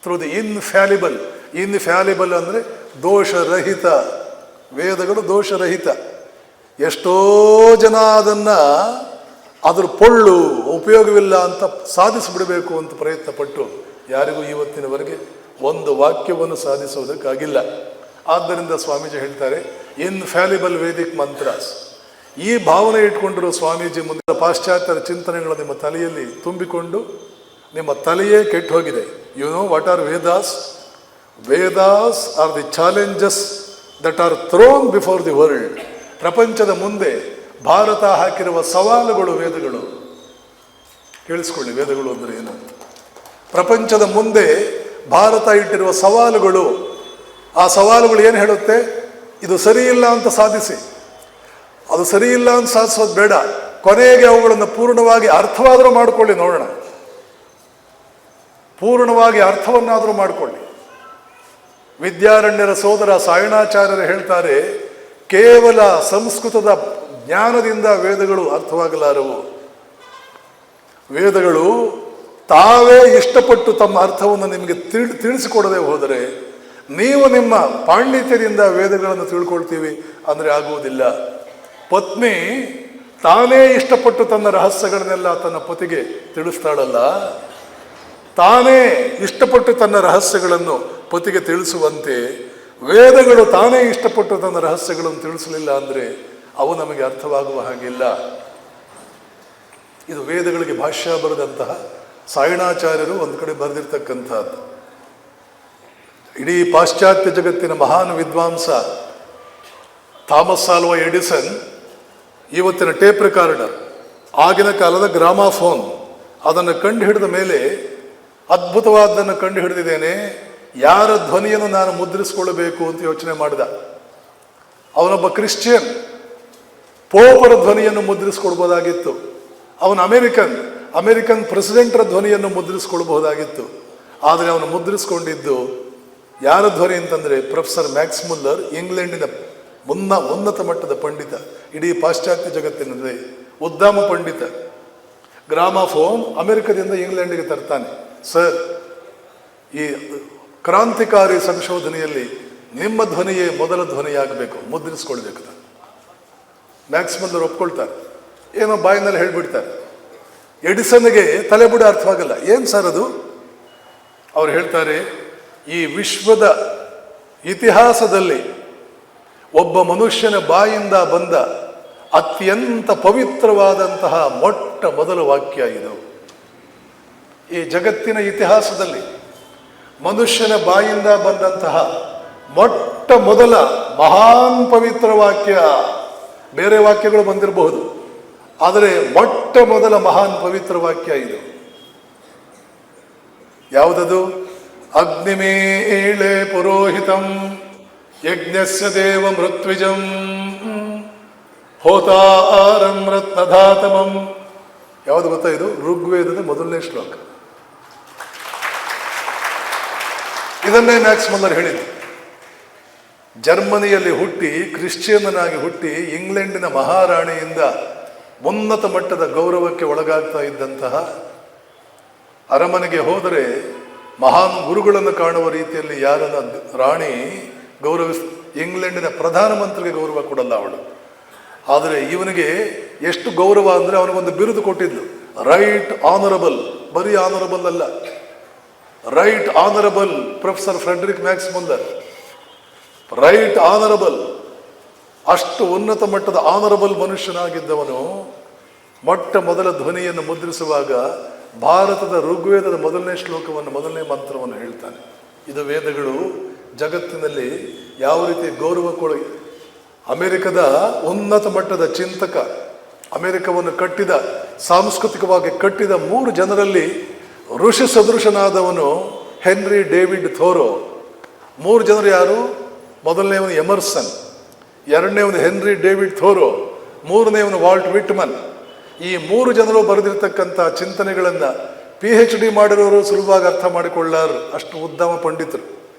through the infallible. Infallible ಅಂದರೆ ದೋಷರಹಿತ, ವೇದಗಳು ದೋಷರಹಿತ. ಎಷ್ಟೋ ಜನ ಅದನ್ನು ಅದ್ರ ಪೊಳ್ಳು ಉಪಯೋಗವಿಲ್ಲ ಅಂತ ಸಾಧಿಸಿಬಿಡಬೇಕು ಅಂತ ಪ್ರಯತ್ನ ಪಟ್ಟು ಯಾರಿಗೂ ಇವತ್ತಿನವರೆಗೆ ಒಂದು ವಾಕ್ಯವನ್ನು ಸಾಧಿಸುವುದಕ್ಕಾಗಿಲ್ಲ. ಆದ್ದರಿಂದ ಸ್ವಾಮೀಜಿ ಹೇಳ್ತಾರೆ, ಇನ್ಫ್ಯಾಲಿಬಲ್ ವೇದಿಕ್ ಮಂತ್ರಾಸ್. ಈ ಭಾವನೆ ಇಟ್ಕೊಂಡಿರೋ ಸ್ವಾಮೀಜಿ ಮುಂದೆ ಪಾಶ್ಚಾತ್ಯರ ಚಿಂತನೆಗಳು ನಿಮ್ಮ ತಲೆಯಲ್ಲಿ ತುಂಬಿಕೊಂಡು ನಿಮ್ಮ ತಲೆಯೇ ಕೆಟ್ಟು ಹೋಗಿದೆ. You know what are Vedas? Vedas are the challenges that are thrown before the world. ಪ್ರಪಂಚದ ಮುಂದೆ ಭಾರತ ಹಾಕಿರುವ ಸವಾಲುಗಳು ವೇದಗಳು. ಕೇಳಿಸ್ಕೊಳ್ಳಿ, ವೇದಗಳು ಅಂದರೆ ಏನು? ಪ್ರಪಂಚದ ಮುಂದೆ ಭಾರತ ಇಟ್ಟಿರುವ ಸವಾಲುಗಳು. ಆ ಸವಾಲುಗಳು ಏನು ಹೇಳುತ್ತೆ? ಇದು ಸರಿ ಇಲ್ಲ ಅಂತ ಸಾಧಿಸಿ. ಅದು ಸರಿ ಇಲ್ಲ ಅಂತ ಸಾಧಿಸೋದು ಬೇಡ, ಕೊನೆಗೆ ಅವುಗಳನ್ನು ಪೂರ್ಣವಾಗಿ ಅರ್ಥವಾದರೂ ಮಾಡಿಕೊಳ್ಳಿ. ನೋಡೋಣ, ಪೂರ್ಣವಾಗಿ ಅರ್ಥವನ್ನಾದರೂ ಮಾಡಿಕೊಳ್ಳಿ. ವಿದ್ಯಾರಣ್ಯರ ಸೋದರ ಸಾಯಣಾಚಾರ್ಯರು ಹೇಳ್ತಾರೆ, ಕೇವಲ ಸಂಸ್ಕೃತದ ಜ್ಞಾನದಿಂದ ವೇದಗಳು ಅರ್ಥವಾಗಲಾರವು. ವೇದಗಳು ತಾವೇ ಇಷ್ಟಪಟ್ಟು ತಮ್ಮ ಅರ್ಥವನ್ನು ನಿಮಗೆ ತಿಳಿಸಿಕೊಡದೆ ಹೋದರೆ ನೀವು ನಿಮ್ಮ ಪಾಂಡಿತ್ಯದಿಂದ ವೇದಗಳನ್ನು ತಿಳ್ಕೊಳ್ತೀವಿ ಅಂದರೆ ಆಗುವುದಿಲ್ಲ. ಪತ್ನಿ ತಾನೇ ಇಷ್ಟಪಟ್ಟು ತನ್ನ ರಹಸ್ಯಗಳನ್ನೆಲ್ಲ ತನ್ನ ಪತಿಗೆ ತಿಳಿಸ್ತಾಳಲ್ಲ, ತಾನೇ ಇಷ್ಟಪಟ್ಟು ತನ್ನ ರಹಸ್ಯಗಳನ್ನು ಪತಿಗೆ ತಿಳಿಸುವಂತೆ ವೇದಗಳು ತಾನೇ ಇಷ್ಟಪಟ್ಟು ತನ್ನ ರಹಸ್ಯಗಳನ್ನು ತಿಳಿಸಲಿಲ್ಲ ಅಂದರೆ ಅವು ನಮಗೆ ಅರ್ಥವಾಗುವ ಹಾಗಿಲ್ಲ. ಇದು ವೇದಗಳಿಗೆ ಭಾಷ್ಯ ಬರೆದಂತಹ ಸಾಯಣಾಚಾರ್ಯರು ಒಂದು ಕಡೆ ಬರೆದಿರ್ತಕ್ಕಂಥದ್ದು. ಇಡೀ ಪಾಶ್ಚಾತ್ಯ ಜಗತ್ತಿನ ಮಹಾನ್ ವಿದ್ವಾಂಸ ಥಾಮಸ್ ಆಲ್ವಾ ಎಡಿಸನ್ ಇವತ್ತಿನ ಟೇಪ್ ರೆಕಾರ್ಡರ್, ಆಗಿನ ಕಾಲದ ಗ್ರಾಮಾಫೋನ್, ಅದನ್ನು ಕಂಡು ಹಿಡಿದ ಮೇಲೆ ಅದ್ಭುತವಾದನ್ನು ಕಂಡು ಹಿಡಿದಿದ್ದೇನೆ, ಯಾರ ಧ್ವನಿಯನ್ನು ನಾನು ಮುದ್ರಿಸಿಕೊಳ್ಳಬೇಕು ಅಂತ ಯೋಚನೆ ಮಾಡಿದ. ಅವನೊಬ್ಬ ಕ್ರಿಶ್ಚಿಯನ್, ಪೋಪರ ಧ್ವನಿಯನ್ನು ಮುದ್ರಿಸಿಕೊಳ್ಬೋದಾಗಿತ್ತು. ಅವನು ಅಮೆರಿಕನ್ ಪ್ರೆಸಿಡೆಂಟರ ಧ್ವನಿಯನ್ನು ಮುದ್ರಿಸಿಕೊಳ್ಬಹುದಾಗಿತ್ತು. ಆದರೆ ಅವನು ಮುದ್ರಿಸಿಕೊಂಡಿದ್ದು ಯಾರ ಧ್ವನಿ ಅಂತಂದರೆ ಪ್ರೊಫೆಸರ್ ಮ್ಯಾಕ್ಸ್ ಮುಲ್ಲರ್, ಇಂಗ್ಲೆಂಡಿನ ಉನ್ನತ ಮಟ್ಟದ ಪಂಡಿತ, ಇಡೀ ಪಾಶ್ಚಾತ್ಯ ಜಗತ್ತಿನಲ್ಲಿ ಉದ್ದಾಮ ಪಂಡಿತ. ಗ್ರಾಮಾಫೋನ್ ಅಮೆರಿಕದಿಂದ ಇಂಗ್ಲೆಂಡಿಗೆ ತರ್ತಾನೆ. ಸರ್, ಈ ಕ್ರಾಂತಿಕಾರಿ ಸಂಶೋಧನೆಯಲ್ಲಿ ನಿಮ್ಮ ಧ್ವನಿಯೇ ಮೊದಲ ಧ್ವನಿಯಾಗಬೇಕು, ಮುದ್ರಿಸ್ಕೊಳ್ಬೇಕು. ಮ್ಯಾಕ್ಸ್ ಮುಲ್ಲರ್ ಒಪ್ಕೊಳ್ತಾರೆ, ಏನೋ ಬಾಯಿನಲ್ಲಿ ಹೇಳ್ಬಿಡ್ತಾರೆ. ಎಡಿಸನ್ಗೆ ತಲೆಬುಡ ಅರ್ಥವಾಗಲ್ಲ. ಏನು ಸರ್ ಅದು? ಅವ್ರು ಹೇಳ್ತಾರೆ, ಈ ವಿಶ್ವದ ಇತಿಹಾಸದಲ್ಲಿ ಒಬ್ಬ ಮನುಷ್ಯನ ಬಾಯಿಂದ ಬಂದ ಅತ್ಯಂತ ಪವಿತ್ರವಾದಂತಹ ಮೊಟ್ಟ ಮೊದಲ ವಾಕ್ಯ ಇದು. ಈ ಜಗತ್ತಿನ ಇತಿಹಾಸದಲ್ಲಿ ಮನುಷ್ಯನ ಬಾಯಿಂದ ಬಂದಂತಹ ಮೊಟ್ಟ ಮೊದಲ ಮಹಾನ್ ಪವಿತ್ರ ವಾಕ್ಯ. ಬೇರೆ ವಾಕ್ಯಗಳು ಬಂದಿರಬಹುದು, ಆದರೆ ಮೊಟ್ಟ ಮೊದಲ ಮಹಾನ್ ಪವಿತ್ರ ವಾಕ್ಯ ಇದು. ಯಾವುದದು? ಅಗ್ನಿಮೇಳೆ ಪುರೋಹಿತಂ ಯಜ್ಞಸ್ಯ ದೇವ ಮೃತ್ವಿಜಂ ಹೋತಾರಂ ರತ್ನಧಾತಮಂ. ಯಾವುದು ಗೊತ್ತಾ ಇದು? ಋಗ್ವೇದದ ಮೊದಲನೇ ಶ್ಲೋಕ. ಇದನ್ನೇ ಮ್ಯಾಕ್ಸ್ ಮುಲ್ಲರ್ ಹೇಳಿದ್ರು. ಜರ್ಮನಿಯಲ್ಲಿ ಹುಟ್ಟಿ, ಕ್ರಿಶ್ಚಿಯನ್ನನಾಗಿ ಹುಟ್ಟಿ, ಇಂಗ್ಲೆಂಡಿನ ಮಹಾರಾಣಿಯಿಂದ ಉನ್ನತ ಮಟ್ಟದ ಗೌರವಕ್ಕೆ ಒಳಗಾಗ್ತಾ ಇದ್ದಂತಹ, ಅರಮನೆಗೆ ಹೋದರೆ ಮಹಾನ್ ಗುರುಗಳನ್ನು ಕಾಣುವ ರೀತಿಯಲ್ಲಿ ಯಾರನ್ನ ರಾಣಿ ಇಂಗ್ಲೆಂಡಿನ ಪ್ರಧಾನಮಂತ್ರಿಗೆ ಗೌರವ ಕೊಡಲ್ಲ ಅವಳು. ಆದರೆ ಇವನಿಗೆ ಎಷ್ಟು ಗೌರವ ಅಂದರೆ ಅವನಿಗೊಂದು ಬಿರುದು ಕೊಟ್ಟಿದ್ದು, ರೈಟ್ ಆನರಬಲ್. ಬರೀ ಆನರಬಲ್ ಅಲ್ಲ, right honourable professor Frederick Max Muller, right honourable. ಅಷ್ಟು ಉನ್ನತ ಮಟ್ಟದ ಆನರಬಲ್ ಮನುಷ್ಯನಾಗಿದ್ದವನು ಮೊಟ್ಟ ಮೊದಲ ಧ್ವನಿಯನ್ನು ಮುದ್ರಿಸುವಾಗ ಭಾರತದ ಋಗ್ವೇದದ ಮೊದಲನೇ ಶ್ಲೋಕವನ್ನು, ಮೊದಲನೇ ಮಂತ್ರವನ್ನು ಹೇಳ್ತಾನೆ. ಇದು ವೇದಗಳು ಜಗತ್ತಿನಲ್ಲಿ ಯಾವ ರೀತಿ ಗೌರವ ಅಮೆರಿಕದ ಉನ್ನತ ಮಟ್ಟದ ಚಿಂತಕ, ಅಮೆರಿಕವನ್ನು ಕಟ್ಟಿದ, ಸಾಂಸ್ಕೃತಿಕವಾಗಿ ಕಟ್ಟಿದ 3 ಜನರಲ್ಲಿ ಋಷಿ ಸದೃಶನಾದವನು ಹೆನ್ರಿ ಡೇವಿಡ್ ಥೋರೋ. 3 ಜನರು ಯಾರು? ಮೊದಲನೇವನು Emerson, ಎರಡನೇವನು henry David Thoreau, ಮೂರನೇವನು Walt Whitman. ಈ 3 ಜನರು ಬರೆದಿರ್ತಕ್ಕಂಥ ಚಿಂತನೆಗಳನ್ನು PhD ಮಾಡಿರೋರು ಸುಲಭವಾಗಿ ಅರ್ಥ ಮಾಡಿಕೊಳ್ಳಾರು, ಅಷ್ಟು ಉತ್ತಮ ಪಂಡಿತರು.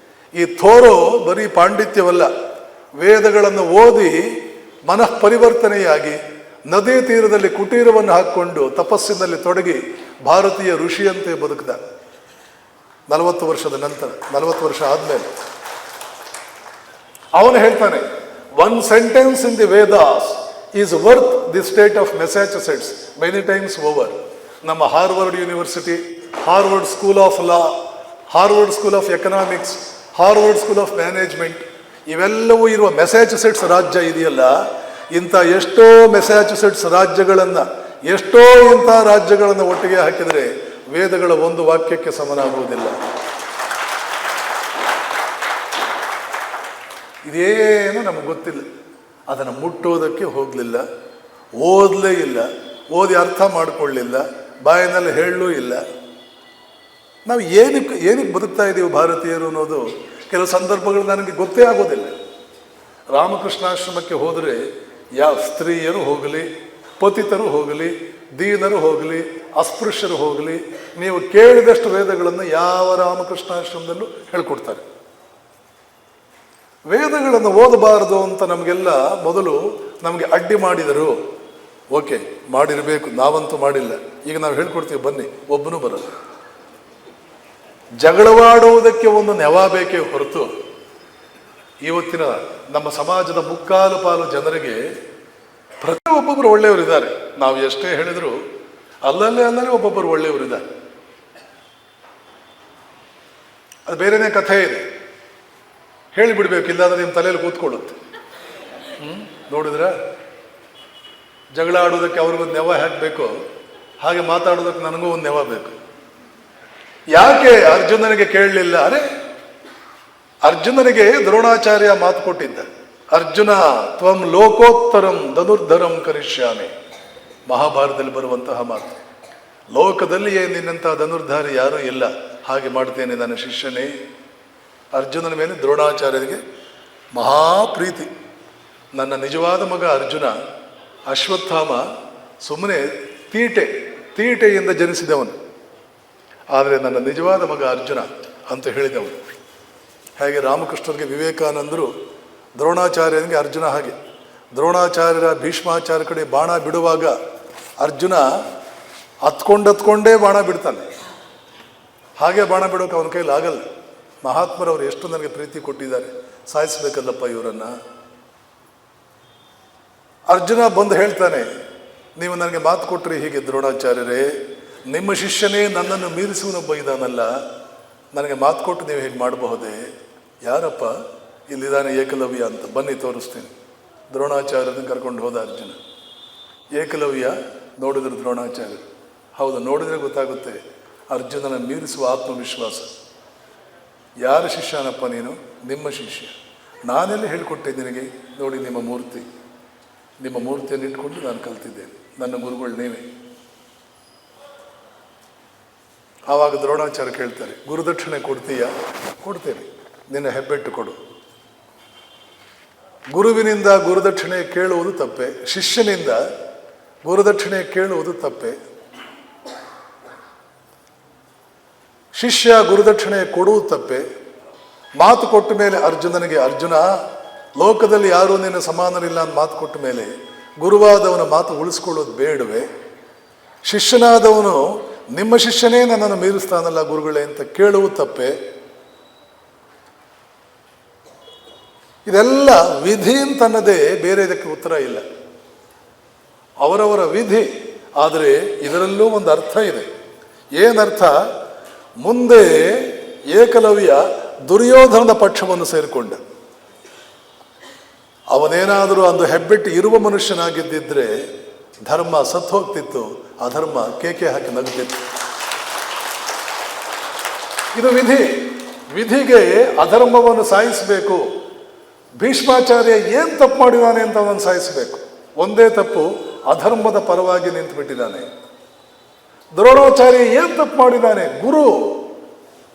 ಈ ಥೋರೋ ಬರೀ ಪಾಂಡಿತ್ಯವಲ್ಲ, ವೇದಗಳನ್ನು ಓದಿ ಮನಃ ಪರಿವರ್ತನೆಯಾಗಿ ನದಿ ತೀರದಲ್ಲಿ ಕುಟೀರವನ್ನು ಹಾಕ್ಕೊಂಡು ತಪಸ್ಸಿನಲ್ಲಿ ತೊಡಗಿ ಭಾರತೀಯ ಋಷಿಯಂತೆ ಬದುಕಿದ. 40 ವರ್ಷದ ನಂತರ, 40 ವರ್ಷ ಆದಮೇಲೆ ಅವನು ಹೇಳ್ತಾನೆ, 1 sentence in the Vedas is worth the state of Massachusetts many times over. ನಮ್ಮ Harvard university, Harvard school of law, Harvard school of economics, Harvard school of management, ಇವೆಲ್ಲವೂ ಇರುವ ಮೆಸ್ಯಾಚುಸೆಟ್ಸ್ ರಾಜ್ಯ ಇದೆಯಲ್ಲ, ಇಂಥ ಎಷ್ಟೋ ಮೆಸ್ಯಾಚುಸೆಟ್ಸ್ ರಾಜ್ಯಗಳನ್ನು, ಎಷ್ಟೋ ಇಂಥ ರಾಜ್ಯಗಳನ್ನು ಒಟ್ಟಿಗೆ ಹಾಕಿದರೆ ವೇದಗಳ ಒಂದು ವಾಕ್ಯಕ್ಕೆ ಸಮನಾಗುವುದಿಲ್ಲ. ಇದೇನು ನಮಗೆ ಗೊತ್ತಿಲ್ಲ, ಅದನ್ನು ಮುಟ್ಟೋದಕ್ಕೆ ಹೋಗಲಿಲ್ಲ, ಓದಲೇ ಇಲ್ಲ, ಓದಿ ಅರ್ಥ ಮಾಡಿಕೊಳ್ಳಿಲ್ಲ, ಬಾಯಿನಲ್ಲಿ ಹೇಳಲೂ ಇಲ್ಲ. ನಾವು ಏನಕ್ಕೆ ಬದುಕ್ತಾ ಇದ್ದೀವಿ ಭಾರತೀಯರು ಅನ್ನೋದು ಕೆಲವು ಸಂದರ್ಭಗಳು ನನಗೆ ಗೊತ್ತೇ ಆಗೋದಿಲ್ಲ. ರಾಮಕೃಷ್ಣಾಶ್ರಮಕ್ಕೆ ಹೋದರೆ ಯಾವ ಸ್ತ್ರೀಯರು ಹೋಗಲಿ, ಪತಿತರು ಹೋಗಲಿ, ದೀನರು ಹೋಗಲಿ, ಅಸ್ಪೃಶ್ಯರು ಹೋಗಲಿ, ನೀವು ಕೇಳಿದಷ್ಟು ವೇದಗಳನ್ನು ಯಾವ ರಾಮಕೃಷ್ಣಾಶ್ರಮದಲ್ಲೂ ಹೇಳ್ಕೊಡ್ತಾರೆ. ವೇದಗಳನ್ನು ಓದಬಾರದು ಅಂತ ನಮಗೆಲ್ಲ ಮೊದಲು ನಮಗೆ ಅಡ್ಡಿ ಮಾಡಿದರು. ಓಕೆ, ಮಾಡಿರಬೇಕು, ನಾವಂತೂ ಮಾಡಿಲ್ಲ. ಈಗ ನಾವು ಹೇಳ್ಕೊಡ್ತೀವಿ, ಬನ್ನಿ, ಒಬ್ಬನೂ ಬರಲ್ಲ. ಜಗಳವಾಡುವುದಕ್ಕೆ ಒಂದು ನೆವ ಬೇಕೇ ಹೊರತು ಇವತ್ತಿನ ನಮ್ಮ ಸಮಾಜದ ಮುಕ್ಕಾಲು ಪಾಲು ಜನರಿಗೆ ಪ್ರತಿಯೊಬ್ಬೊಬ್ಬರು ಒಳ್ಳೆಯವರಿದ್ದಾರೆ. ನಾವು ಎಷ್ಟೇ ಹೇಳಿದ್ರು ಅಲ್ಲಲ್ಲೇ ಒಬ್ಬೊಬ್ಬರು ಒಳ್ಳೆಯವರಿದ್ದಾರೆ. ಅದು ಬೇರೆನೇ ಕಥೆ ಇದೆ, ಹೇಳಿಬಿಡ್ಬೇಕು, ಇಲ್ಲಾಂದ್ರೆ ನಿಮ್ಮ ತಲೆಯಲ್ಲಿ ಕೂತ್ಕೊಳ್ಳುತ್ತೆ. ನೋಡಿದ್ರ, ಜಗಳ ಆಡೋದಕ್ಕೆ ಅವ್ರಿಗೊಂದು ನೆವ ಹಾಕಬೇಕು, ಹಾಗೆ ಮಾತಾಡೋದಕ್ಕೆ ನನಗೂ ಒಂದು ನೆವ ಬೇಕು. ಯಾಕೆ ಅರ್ಜುನನಿಗೆ ಕೇಳಲಿಲ್ಲ? ಅರೆ, ಅರ್ಜುನನಿಗೆ ದ್ರೋಣಾಚಾರ್ಯ ಮಾತು ಕೊಟ್ಟಿದ್ದ, ಅರ್ಜುನ ತ್ವಂ ಲೋಕೋತ್ತರಂ ಧನುರ್ಧರಂ ಕರಿಷ್ಯಾಮಿ. ಮಹಾಭಾರತದಲ್ಲಿ ಬರುವಂತಹ ಮಾತು. ಲೋಕದಲ್ಲಿಯೇ ನಿನ್ನಂತಹ ಧನುರ್ಧಾರಿ ಯಾರೂ ಇಲ್ಲ, ಹಾಗೆ ಮಾಡ್ತೇನೆ ನನ್ನ ಶಿಷ್ಯನೇ. ಅರ್ಜುನನ ಮೇಲೆ ದ್ರೋಣಾಚಾರ್ಯರಿಗೆ ಮಹಾಪ್ರೀತಿ. ನನ್ನ ನಿಜವಾದ ಮಗ ಅರ್ಜುನ, ಅಶ್ವತ್ಥಾಮ ಸುಮ್ಮನೆ ತೀಟೆಯಿಂದ ಜನಿಸಿದವನು, ಆದರೆ ನನ್ನ ನಿಜವಾದ ಮಗ ಅರ್ಜುನ ಅಂತ ಹೇಳಿದವನು. ಹಾಗೆ ರಾಮಕೃಷ್ಣರಿಗೆ ವಿವೇಕಾನಂದರು ದ್ರೋಣಾಚಾರ್ಯನಿಗೆ ಅರ್ಜುನ ಹಾಗೆ. ದ್ರೋಣಾಚಾರ್ಯರ ಭೀಷ್ಮಾಚಾರ್ಯ ಕಡೆ ಬಾಣ ಬಿಡುವಾಗ ಅರ್ಜುನ ಹತ್ಕೊಂಡೇ ಬಾಣ ಬಿಡ್ತಾನೆ. ಹಾಗೆ ಬಾಣ ಬಿಡೋಕೆ ಅವನ ಕೈಲಿ ಆಗಲ್ಲ. ಮಹಾತ್ಮರವರು ಎಷ್ಟು ನನಗೆ ಪ್ರೀತಿ ಕೊಟ್ಟಿದ್ದಾರೆ, ಸಾಯಿಸ್ಬೇಕಲ್ಲಪ್ಪ ಇವರನ್ನು. ಅರ್ಜುನ ಬಂದು ಹೇಳ್ತಾನೆ, ನೀವು ನನಗೆ ಮಾತು ಕೊಟ್ಟರೆ ಹೀಗೆ ದ್ರೋಣಾಚಾರ್ಯರೇ, ನಿಮ್ಮ ಶಿಷ್ಯನೇ ನನ್ನನ್ನು ಮೀರಿಸುವನೊಬ್ಬ ಇದ್ದಾನಲ್ಲ, ನನಗೆ ಮಾತು ಕೊಟ್ಟು ನೀವು ಹೇಗೆ ಮಾಡಬಹುದೇ? ಯಾರಪ್ಪ? ಇಲ್ಲಿದ್ದಾನೆ ಏಕಲವ್ಯ ಅಂತ, ಬನ್ನಿ ತೋರಿಸ್ತೀನಿ. ದ್ರೋಣಾಚಾರ್ಯರನ್ನು ಕರ್ಕೊಂಡು ಹೋದ ಅರ್ಜುನ. ಏಕಲವ್ಯ ನೋಡಿದ್ರು ದ್ರೋಣಾಚಾರ್ಯರು. ಹೌದು, ನೋಡಿದ್ರೆ ಗೊತ್ತಾಗುತ್ತೆ ಅರ್ಜುನನ ಮೀರಿಸುವ ಆತ್ಮವಿಶ್ವಾಸ. ಯಾರ ಶಿಷ್ಯನಪ್ಪ ನೀನು? ನಿಮ್ಮ ಶಿಷ್ಯ. ನಾನೆಲ್ಲ ಹೇಳಿಕೊಟ್ಟೆ ನಿನಗೆ? ನೋಡಿ ನಿಮ್ಮ ಮೂರ್ತಿಯನ್ನು ಇಟ್ಕೊಂಡು ನಾನು ಕಲ್ತಿದ್ದೇನೆ, ನನ್ನ ಗುರುಗಳು ನೀವೇ. ಆವಾಗ ದ್ರೋಣಾಚಾರ್ಯ ಕೇಳ್ತಾರೆ, ಗುರುದಕ್ಷಿಣೆ ಕೊಡ್ತೀಯಾ? ಕೊಡ್ತೇನೆ, ನಿನ್ನ ಹೆಬ್ಬೆಟ್ಟು ಕೊಡು. ಗುರುವಿನಿಂದ ಗುರುದಕ್ಷಿಣೆ ಕೇಳುವುದು ತಪ್ಪೆ, ಶಿಷ್ಯನಿಂದ ಗುರುದಕ್ಷಿಣೆ ಕೇಳುವುದು ತಪ್ಪೆ. ಶಿಷ್ಯ ಗುರುದಕ್ಷಿಣೆ ಕೊಡುವುದು ತಪ್ಪೆ. ಮಾತು ಕೊಟ್ಟ ಮೇಲೆ ಅರ್ಜುನನಿಗೆ, ಅರ್ಜುನ ಲೋಕದಲ್ಲಿ ಯಾರೂ ನಿನ್ನ ಸಮಾನರಿಲ್ಲ ಅಂತ ಮಾತು ಕೊಟ್ಟ ಮೇಲೆ ಗುರುವಾದವನ ಮಾತು ಉಳಿಸ್ಕೊಳ್ಳೋದು ಬೇಡವೇ? ಶಿಷ್ಯನಾದವನು ನಿಮ್ಮ ಶಿಷ್ಯನೇ ನನ್ನನ್ನು ಮೀರಿಸ್ತಾನಲ್ಲ ಗುರುಗಳೇ ಅಂತ ಕೇಳುವುದು ತಪ್ಪೆ. ಇದೆಲ್ಲ ವಿಧಿ ಅಂತನ್ನದೇ, ಬೇರೆ ಇದಕ್ಕೆ ಉತ್ತರ ಇಲ್ಲ. ಅವರವರ ವಿಧಿ. ಆದರೆ ಇದರಲ್ಲೂ ಒಂದು ಅರ್ಥ ಇದೆ. ಏನರ್ಥ? ಮುಂದೆ ಏಕಲವ್ಯ ದುರ್ಯೋಧನದ ಪಕ್ಷವನ್ನು ಸೇರಿಕೊಂಡ. ಅವನೇನಾದರೂ ಒಂದು ಹೆಬ್ಬೆಟ್ಟು ಇರುವ ಮನುಷ್ಯನಾಗಿದ್ದಿದ್ರೆ ಧರ್ಮ ಸತ್ತು ಹೋಗ್ತಿತ್ತು, ಅಧರ್ಮ ಕೇಕೆ ಹಾಕಿ ನಗ್ತಿತ್ತು. ಇದು ವಿಧಿ. ವಿಧಿಗೆ ಅಧರ್ಮವನ್ನು ಸಾಯಿಸಬೇಕು. ಭೀಷ್ಮಾಚಾರ್ಯ ಏನು ತಪ್ಪು ಮಾಡಿದ್ದಾನೆ ಅಂತ ಅವನನ್ನು ಸಾಯಿಸಬೇಕು. ಒಂದೇ ತಪ್ಪು, ಅಧರ್ಮದ ಪರವಾಗಿ ನಿಂತು ಬಿಟ್ಟಿದ್ದಾನೆ. ದ್ರೋಣಾಚಾರ್ಯ ಏನು ತಪ್ಪು ಮಾಡಿದ್ದಾನೆ?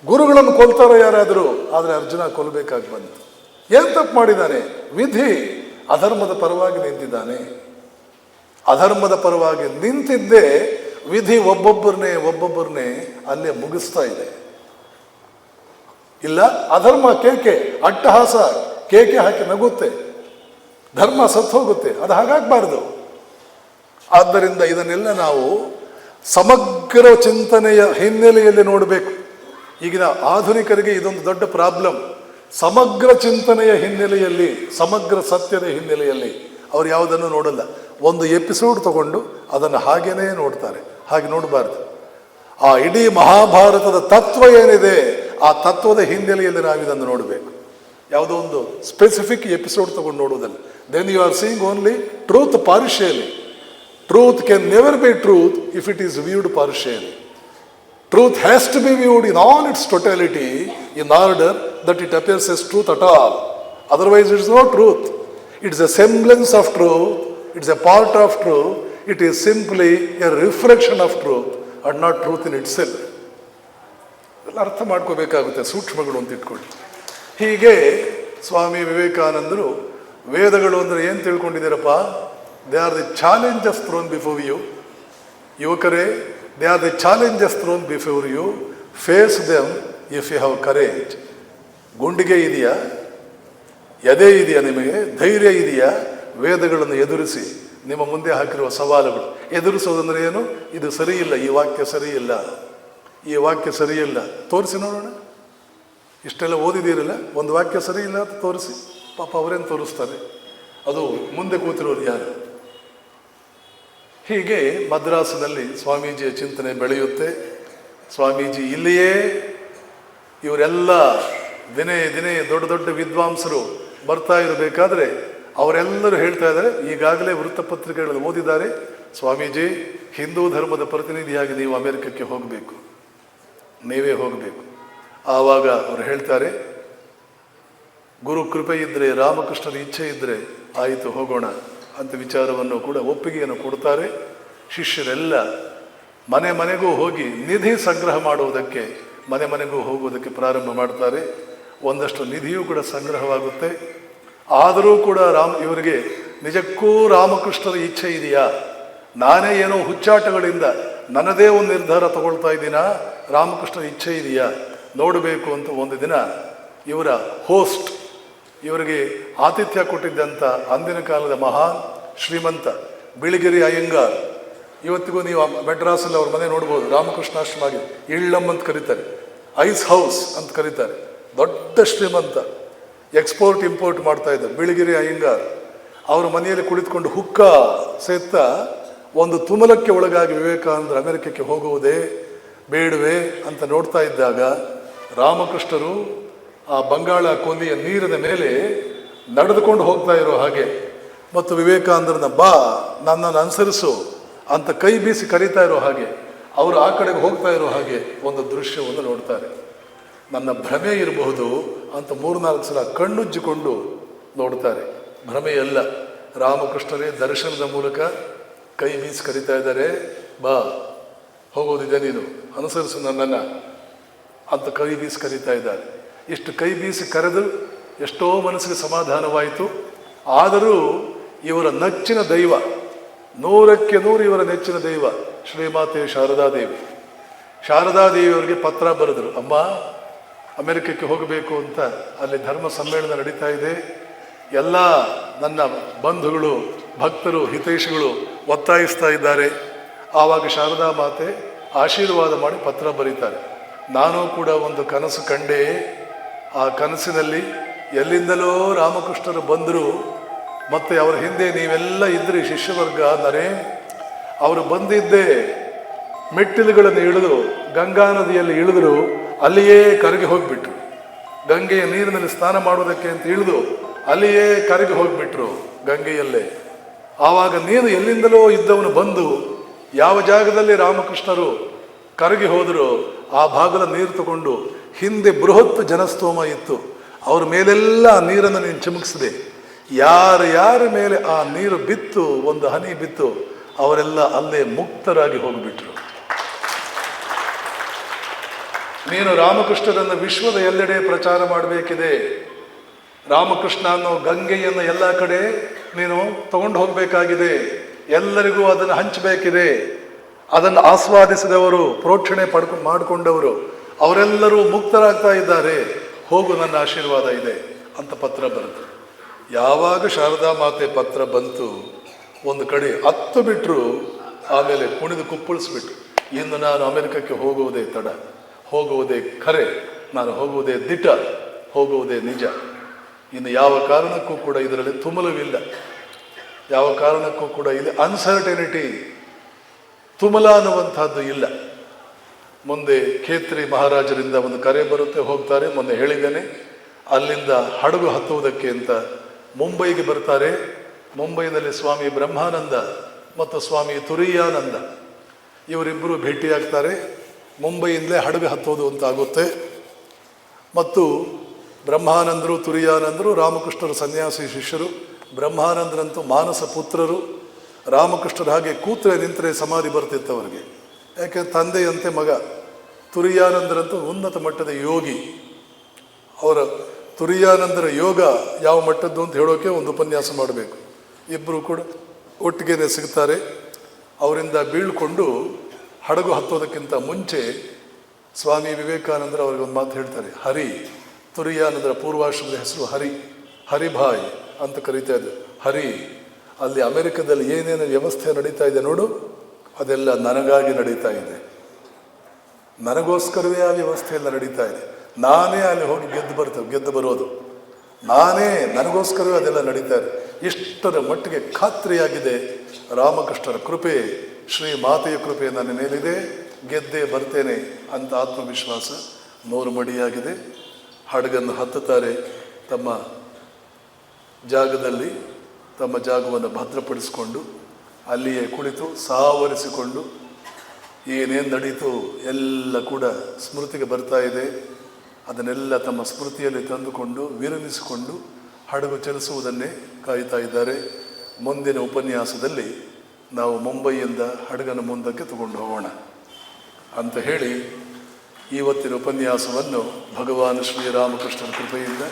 ಗುರುಗಳನ್ನು ಕೊಲ್ತಾರೋ ಯಾರಾದರೂ, ಆದರೆ ಅರ್ಜುನ ಕೊಲ್ಲಬೇಕಾಗಿ ಬಂತು. ಏನು ತಪ್ಪು ಮಾಡಿದ್ದಾನೆ? ವಿಧಿ ಅಧರ್ಮದ ಪರವಾಗಿ ನಿಂತಿದ್ದಾನೆ. ಅಧರ್ಮದ ಪರವಾಗಿ ನಿಂತಿದ್ದೇ ವಿಧಿ ಒಬ್ಬೊಬ್ಬರನ್ನೇ ಅಲ್ಲೇ ಮುಗಿಸ್ತಾ ಇದೆ. ಇಲ್ಲ, ಅಧರ್ಮ ಕೇಕೆ ಅಟ್ಟಹಾಸ ಕೇಕೆ ಹಾಕಿ ನಗುತ್ತೆ, ಧರ್ಮ ಸತ್ತು ಹೋಗುತ್ತೆ. ಅದು ಹಾಗಾಗಬಾರ್ದು. ಆದ್ದರಿಂದ ಇದನ್ನೆಲ್ಲ ನಾವು ಸಮಗ್ರ ಚಿಂತನೆಯ ಹಿನ್ನೆಲೆಯಲ್ಲಿ ನೋಡಬೇಕು. ಈಗಿನ ಆಧುನಿಕರಿಗೆ ಇದೊಂದು ದೊಡ್ಡ ಪ್ರಾಬ್ಲಮ್. ಸಮಗ್ರ ಚಿಂತನೆಯ ಹಿನ್ನೆಲೆಯಲ್ಲಿ, ಸಮಗ್ರ ಸತ್ಯದ ಹಿನ್ನೆಲೆಯಲ್ಲಿ ಅವ್ರು ಯಾವುದನ್ನು ನೋಡಲ್ಲ. ಒಂದು ಎಪಿಸೋಡ್ ತಗೊಂಡು ಅದನ್ನು ಹಾಗೇನೇ ನೋಡ್ತಾರೆ. ಹಾಗೆ ನೋಡಬಾರ್ದು. ಆ ಇಡೀ ಮಹಾಭಾರತದ ತತ್ವ ಏನಿದೆ, ಆ ತತ್ವದ ಹಿನ್ನೆಲೆಯಲ್ಲಿ ನಾವು ಇದನ್ನು ನೋಡಬೇಕು. ಯಾವುದೋ ಒಂದು ಸ್ಪೆಸಿಫಿಕ್ ಎಪಿಸೋಡ್ ತಗೊಂಡು ನೋಡೋದಲ್ಲ. Then you are seeing only truth partially. Truth can never be truth if it is viewed partially. Truth has to be viewed in all its totality in order that it appears as truth at all. Otherwise it is no truth. It is a semblance of truth. It is a part of truth. It is simply a reflection of truth and not truth in itself. ಎಲ್ಲ ಅರ್ಥ ಮಾಡ್ಕೋಬೇಕಾಗುತ್ತೆ, ಸೂಕ್ಷ್ಮಗಳು ಅಂತ ಇಟ್ಕೊಳ್ಳಿ. ಹೀಗೆ ಸ್ವಾಮಿ ವಿವೇಕಾನಂದರು ವೇದಗಳು ಅಂದರೆ ಏನು ತಿಳ್ಕೊಂಡಿದ್ದೀರಪ್ಪ? They are the challenges thrown before you. ಯುವಕರೇ, they are the challenges thrown before you. Face them if you have courage. ಗುಂಡಿಗೆ ಇದೆಯಾ? ಎದೆ ಇದೆಯಾ? ನಿಮಗೆ ಧೈರ್ಯ ಇದೆಯಾ? ವೇದಗಳನ್ನು ಎದುರಿಸಿ. ನಿಮ್ಮ ಮುಂದೆ ಹಾಕಿರುವ ಸವಾಲುಗಳು ಎದುರಿಸೋದಂದ್ರೆ ಏನು? ಇದು ಸರಿಯಿಲ್ಲ, ಈ ವಾಕ್ಯ ಸರಿಯಿಲ್ಲ, ಈ ವಾಕ್ಯ ಸರಿಯಿಲ್ಲ, ತೋರಿಸಿ ನೋಡೋಣ. ಇಷ್ಟೆಲ್ಲ ಓದಿದ್ದೀರಲ್ಲ, ಒಂದು ವಾಕ್ಯ ಸರಿಯಿಲ್ಲ ಅಂತ ತೋರಿಸಿ. ಪಾಪ ಅವರೇನು ತೋರಿಸ್ತಾರೆ? ಅದು ಮುಂದೆ ಕೂತಿರೋರು ಯಾರು? ಹೀಗೆ ಮದ್ರಾಸಿನಲ್ಲಿ ಸ್ವಾಮೀಜಿಯ ಚಿಂತನೆ ಬೆಳೆಯುತ್ತೆ. ಸ್ವಾಮೀಜಿ ಇಲ್ಲಿಯೇ ಇವರೆಲ್ಲ ದಿನೇ ದಿನೇ ದೊಡ್ಡ ದೊಡ್ಡ ವಿದ್ವಾಂಸರು ಬರ್ತಾ ಇರಬೇಕಾದ್ರೆ ಅವರೆಲ್ಲರೂ ಹೇಳ್ತಾ ಇದ್ದಾರೆ, ಈಗಾಗಲೇ ವೃತ್ತಪತ್ರಿಕೆಗಳನ್ನು ಓದಿದ್ದಾರೆ, ಸ್ವಾಮೀಜಿ ಹಿಂದೂ ಧರ್ಮದ ಪ್ರತಿನಿಧಿಯಾಗಿ ನೀವು ಅಮೆರಿಕಕ್ಕೆ ಹೋಗಬೇಕು, ನೀವೇ ಹೋಗಬೇಕು. ಆವಾಗ ಅವರು ಹೇಳ್ತಾರೆ, ಗುರು ಕೃಪೆ ಇದ್ದರೆ, ರಾಮಕೃಷ್ಣನ ಇಚ್ಛೆ ಇದ್ದರೆ ಆಯಿತು ಹೋಗೋಣ ಅಂತ ವಿಚಾರವನ್ನು ಕೂಡ ಒಪ್ಪಿಗೆಯನ್ನು ಕೊಡ್ತಾರೆ. ಶಿಷ್ಯರೆಲ್ಲ ಮನೆ ಮನೆಗೂ ಹೋಗಿ ನಿಧಿ ಸಂಗ್ರಹ ಮಾಡುವುದಕ್ಕೆ ಮನೆ ಮನೆಗೂ ಹೋಗುವುದಕ್ಕೆ ಪ್ರಾರಂಭ ಮಾಡ್ತಾರೆ. ಒಂದಷ್ಟು ನಿಧಿಯೂ ಕೂಡ ಸಂಗ್ರಹವಾಗುತ್ತೆ. ಆದರೂ ಕೂಡ ಇವರಿಗೆ ನಿಜಕ್ಕೂ ರಾಮಕೃಷ್ಣರ ಇಚ್ಛೆ ಇದೆಯಾ? ನಾನೇ ಏನೋ ಹುಚ್ಚಾಟಗಳಿಂದ ನನ್ನದೇ ಒಂದು ನಿರ್ಧಾರ ತಗೊಳ್ತಾ ಇದ್ದೀನಾ? ರಾಮಕೃಷ್ಣರ ಇಚ್ಛೆ ಇದೆಯಾ ನೋಡಬೇಕು ಅಂತ ಒಂದು ದಿನ ಇವರ ಹೋಸ್ಟ್, ಇವರಿಗೆ ಆತಿಥ್ಯ ಕೊಟ್ಟಿದ್ದಂಥ ಅಂದಿನ ಕಾಲದ ಮಹಾನ್ ಶ್ರೀಮಂತ ಬಿಳಿಗಿರಿ ಅಯ್ಯಂಗಾರ್, ಇವತ್ತಿಗೂ ನೀವು ಮೆಡ್ರಾಸಲ್ಲಿ ಅವ್ರ ಮನೆ ನೋಡ್ಬೋದು, ರಾಮಕೃಷ್ಣಾಶ್ರಮ ಆಗಿದೆ, ಇಳ್ಳಮ್ ಅಂತ ಕರೀತಾರೆ, ಐಸ್ ಹೌಸ್ ಅಂತ ಕರೀತಾರೆ. ದೊಡ್ಡ ಶ್ರೀಮಂತ, ಎಕ್ಸ್ಪೋರ್ಟ್ ಇಂಪೋರ್ಟ್ ಮಾಡ್ತಾ ಇದ್ದರು ಬಿಳಿಗಿರಿ ಅಯ್ಯಂಗಾರ್. ಅವ್ರ ಮನೆಯಲ್ಲಿ ಕುಳಿತುಕೊಂಡು ಹುಕ್ಕ ಸೇತ್ತ ಒಂದು ತುಮಲಕ್ಕೆ ಒಳಗಾಗಿ ವಿವೇಕಾನಂದರು ಅಮೆರಿಕಕ್ಕೆ ಹೋಗುವುದೇ ಬೇಡವೇ ಅಂತ ನೋಡ್ತಾ ಇದ್ದಾಗ ರಾಮಕೃಷ್ಣರು ಆ ಬಂಗಾಳ ಕೊಲ್ಲಿಯ ನೀರಿನ ಮೇಲೆ ನಡೆದುಕೊಂಡು ಹೋಗ್ತಾ ಇರೋ ಹಾಗೆ ಮತ್ತು ವಿವೇಕಾನಂದರನ್ನ ಬಾ ನನ್ನನ್ನು ಅನುಸರಿಸು ಅಂತ ಕೈ ಬೀಸಿ ಕರೀತಾ ಇರೋ ಹಾಗೆ, ಅವರು ಆ ಕಡೆಗೆ ಹೋಗ್ತಾ ಇರೋ ಹಾಗೆ ಒಂದು ದೃಶ್ಯವನ್ನು ನೋಡ್ತಾರೆ. ನನ್ನ ಭ್ರಮೆ ಇರಬಹುದು ಅಂತ 3-4 ಸಲ ಕಣ್ಣುಜ್ಜಿಕೊಂಡು ನೋಡ್ತಾರೆ. ಭ್ರಮೆಯಲ್ಲ, ರಾಮಕೃಷ್ಣರೇ ದರ್ಶನದ ಮೂಲಕ ಕೈ ಬೀಸಿ ಕರೀತಾ ಇದ್ದಾರೆ, ಬಾ ಹೋಗೋದಿದೆ, ನೀನು ಅನುಸರಿಸು ನನ್ನನ್ನು ಅಂತ ಕೈ ಬೀಸಿ ಕರೀತಾ ಇದ್ದಾರೆ. ಇಷ್ಟು ಕೈ ಬೀಸಿ ಕರೆದು ಎಷ್ಟೋ ಮನಸ್ಸಿಗೆ ಸಮಾಧಾನವಾಯಿತು. ಆದರೂ ಇವರ ನೆಚ್ಚಿನ ದೈವ, 100ಕ್ಕೆ 100 ಇವರ ನೆಚ್ಚಿನ ದೈವ ಶ್ರೀಮಾತೆ ಶಾರದಾದೇವಿ. ಶಾರದಾದೇವಿಯವರಿಗೆ ಪತ್ರ ಬರೆದರು, ಅಮ್ಮ ಅಮೆರಿಕಕ್ಕೆ ಹೋಗಬೇಕು ಅಂತ, ಅಲ್ಲಿ ಧರ್ಮ ಸಮ್ಮೇಳನ ನಡೀತಾ ಇದೆ, ಎಲ್ಲ ನನ್ನ ಬಂಧುಗಳು ಭಕ್ತರು ಹಿತೈಷಿಗಳು ಒತ್ತಾಯಿಸ್ತಾ ಇದ್ದಾರೆ. ಆವಾಗ ಶಾರದಾ ಮಾತೆ ಆಶೀರ್ವಾದ ಮಾಡಿ ಪತ್ರ ಬರೀತಾರೆ, ನಾನು ಕೂಡ ಒಂದು ಕನಸು ಕಂಡೆ, ಆ ಕನಸಿನಲ್ಲಿ ಎಲ್ಲಿಂದಲೋ ರಾಮಕೃಷ್ಣರು ಬಂದರು, ಮತ್ತು ಅವರ ಹಿಂದೆ ನೀವೆಲ್ಲ ಇದ್ರಿ ಶಿಷ್ಯವರ್ಗ ಅಂದರೆ, ಅವರು ಬಂದಿದ್ದೇ ಮೆಟ್ಟಿಲುಗಳನ್ನು ಇಳಿದು ಗಂಗಾ ನದಿಯಲ್ಲಿ ಇಳಿದ್ರು, ಅಲ್ಲಿಯೇ ಕರಗಿ ಹೋಗಿಬಿಟ್ರು. ಗಂಗೆಯ ನೀರಿನಲ್ಲಿ ಸ್ನಾನ ಮಾಡೋದಕ್ಕೆ ಅಂತ ಇಳಿದು ಅಲ್ಲಿಯೇ ಕರಗಿ ಹೋಗಿಬಿಟ್ರು ಗಂಗೆಯಲ್ಲೇ. ಆವಾಗ ನೀನು ಎಲ್ಲಿಂದಲೋ ಇದ್ದವನು ಬಂದು ಯಾವ ಜಾಗದಲ್ಲಿ ರಾಮಕೃಷ್ಣರು ಕರಗಿ ಹೋದರು ಆ ಭಾಗದ ನೀರು ತಗೊಂಡು, ಹಿಂದೆ ಬೃಹತ್ ಜನಸ್ತೋಮ ಇತ್ತು, ಅವ್ರ ಮೇಲೆಲ್ಲ ನೀರನ್ನು ನೀನು ಚಿಮುಕಿಸಿದೆ, ಯಾರ ಮೇಲೆ ಆ ನೀರು ಬಿತ್ತು, ಒಂದು ಹನಿ ಬಿತ್ತು, ಅವರೆಲ್ಲ ಅಲ್ಲೇ ಮುಕ್ತರಾಗಿ ಹೋಗಿಬಿಟ್ರು. ನೀನು ರಾಮಕೃಷ್ಣರನ್ನು ವಿಶ್ವದ ಎಲ್ಲೆಡೆ ಪ್ರಚಾರ ಮಾಡಬೇಕಿದೆ. ರಾಮಕೃಷ್ಣ ಅನ್ನೋ ಗಂಗೆಯನ್ನು ಎಲ್ಲ ಕಡೆ ನೀನು ತಗೊಂಡು ಹೋಗಬೇಕಾಗಿದೆ. ಎಲ್ಲರಿಗೂ ಅದನ್ನು ಹಂಚಬೇಕಿದೆ. ಅದನ್ನು ಆಸ್ವಾದಿಸಿದವರು, ಪ್ರೋಕ್ಷಣೆ ಮಾಡಿಕೊಂಡವರು ಅವರೆಲ್ಲರೂ ಮುಕ್ತರಾಗ್ತಾ ಇದ್ದಾರೆ. ಹೋಗು, ನನ್ನ ಆಶೀರ್ವಾದ ಇದೆ ಅಂತ ಪತ್ರ ಬಂತು. ಯಾವಾಗ ಶಾರದಾ ಮಾತೆ ಪತ್ರ ಬಂತು, ಒಂದು ಕಡೆ ಹತ್ತು ಬಿಟ್ಟರು, ಆಮೇಲೆ ಕುಣಿದು ಕುಪ್ಪಳಿಸ್ಬಿಟ್ರು. ಇನ್ನು ನಾನು ಅಮೆರಿಕಕ್ಕೆ ಹೋಗುವುದೇ ತಡ, ಹೋಗುವುದೇ ಖರೆ, ನಾನು ಹೋಗುವುದೇ ದಿಟ, ಹೋಗುವುದೇ ನಿಜ. ಇನ್ನು ಯಾವ ಕಾರಣಕ್ಕೂ ಕೂಡ ಇದರಲ್ಲಿ ತುಮಲವಿಲ್ಲ, ಯಾವ ಕಾರಣಕ್ಕೂ ಕೂಡ ಇಲ್ಲಿ ಅನ್ಸರ್ಟನಿಟಿ, ತುಮಲ ಅನ್ನುವಂಥದ್ದು ಇಲ್ಲ. ಮುಂದೆ ಖೇತ್ರಿ ಮಹಾರಾಜರಿಂದ ಒಂದು ಕರೆ ಬರುತ್ತೆ, ಹೋಗ್ತಾರೆ. ಮೊನ್ನೆ ಹೇಳಿದ್ದೇನೆ, ಅಲ್ಲಿಂದ ಹಡಗು ಹತ್ತುವುದಕ್ಕೆ ಅಂತ ಮುಂಬೈಗೆ ಬರ್ತಾರೆ. ಮುಂಬೈನಲ್ಲಿ ಸ್ವಾಮಿ ಬ್ರಹ್ಮಾನಂದ ಮತ್ತು ಸ್ವಾಮಿ ತುರಿಯಾನಂದ ಇವರಿಬ್ಬರು ಭೇಟಿಯಾಗ್ತಾರೆ. ಮುಂಬೈಯಿಂದಲೇ ಹಡಗು ಹತ್ತೋದು ಅಂತ ಆಗುತ್ತೆ. ಮತ್ತು ಬ್ರಹ್ಮಾನಂದರು ತುರಿಯಾನಂದರು ರಾಮಕೃಷ್ಣರ ಸನ್ಯಾಸಿ ಶಿಷ್ಯರು. ಬ್ರಹ್ಮಾನಂದರಂತೂ ಮಾನಸ ಪುತ್ರರು. ರಾಮಕೃಷ್ಣರ ಹಾಗೆ ಕೂತ್ರೆ ನಿಂತರೆ ಸಮಾಧಿ ಬರ್ತಿತ್ತು ಅವರಿಗೆ, ಯಾಕೆ ತಂದೆಯಂತೆ ಮಗ. ತುರಿಯಾನಂದರಂತೂ ಉನ್ನತ ಮಟ್ಟದ ಯೋಗಿ. ಅವರ ತುರಿಯಾನಂದರ ಯೋಗ ಯಾವ ಮಟ್ಟದ್ದು ಅಂತ ಹೇಳೋಕೆ ಒಂದು ಉಪನ್ಯಾಸ ಮಾಡಬೇಕು. ಇಬ್ಬರು ಕೂಡ ಒಟ್ಟಿಗೆ ಸಿಗ್ತಾರೆ. ಅವರಿಂದ ಬೀಳ್ಕೊಂಡು ಹಡಗು ಹತ್ತೋದಕ್ಕಿಂತ ಮುಂಚೆ ಸ್ವಾಮಿ ವಿವೇಕಾನಂದರು ಅವ್ರಿಗೊಂದು ಮಾತು ಹೇಳ್ತಾರೆ. ಹರಿ, ತುರಿಯಾನಂದರ ಪೂರ್ವಾಶ್ರಮದ ಹೆಸರು ಹರಿ, ಹರಿಭಾಯ್ ಅಂತ ಕರೀತಾ ಇದ್ರು. ಹರಿ, ಅಲ್ಲಿ ಅಮೆರಿಕದಲ್ಲಿ ಏನೇನು ವ್ಯವಸ್ಥೆ ನಡೀತಾ ಇದೆ ನೋಡು, ಅದೆಲ್ಲ ನನಗಾಗಿ ನಡೀತಾ ಇದೆ. ನನಗೋಸ್ಕರವೇ ಆ ವ್ಯವಸ್ಥೆ ಎಲ್ಲ ನಡೀತಾ ಇದೆ. ನಾನೇ ಅಲ್ಲಿ ಹೋಗಿ ಗೆದ್ದು ಬರೋದು ನಾನೇ, ನನಗೋಸ್ಕರವೇ ಅದೆಲ್ಲ ನಡೀತಾ ಇದೆ. ಇಷ್ಟರ ಮಟ್ಟಿಗೆ ಖಾತ್ರಿಯಾಗಿದೆ. ರಾಮಕೃಷ್ಣರ ಕೃಪೆ, ಶ್ರೀ ಮಾತೆಯ ಕೃಪೆ ನನ್ನ ಮೇಲಿದೆ, ಗೆದ್ದೇ ಬರ್ತೇನೆ ಅಂತ ಆತ್ಮವಿಶ್ವಾಸ ನೂರು ಮಡಿಯಾಗಿದೆ. ಹಡಗನ್ನು ಹತ್ತುತ್ತಾರೆ. ತಮ್ಮ ಜಾಗದಲ್ಲಿ ತಮ್ಮ ಜಾಗವನ್ನು ಭದ್ರಪಡಿಸಿಕೊಂಡು ಅಲ್ಲಿಯೇ ಕುಳಿತು ಸಾವರಿಸಿಕೊಂಡು ಏನೇನು ನಡೀತು ಎಲ್ಲ ಕೂಡ ಸ್ಮೃತಿಗೆ ಬರ್ತಾ ಇದೆ. ಅದನ್ನೆಲ್ಲ ತಮ್ಮ ಸ್ಮೃತಿಯಲ್ಲಿ ತಂದುಕೊಂಡು ವಿರಮಿಸಿಕೊಂಡು ಹಡಗು ಚಲಿಸುವುದನ್ನೇ ಕಾಯ್ತಾ ಇದ್ದಾರೆ. ಮುಂದಿನ ಉಪನ್ಯಾಸದಲ್ಲಿ ನಾವು ಮುಂಬೈಯಿಂದ ಹಡಗನ್ನು ಮುಂದಕ್ಕೆ ತಗೊಂಡು ಹೋಗೋಣ ಅಂತ ಹೇಳಿ ಇವತ್ತಿನ ಉಪನ್ಯಾಸವನ್ನು ಭಗವಾನ್ ಶ್ರೀರಾಮಕೃಷ್ಣನ ಕೃಪೆಯಿಂದ,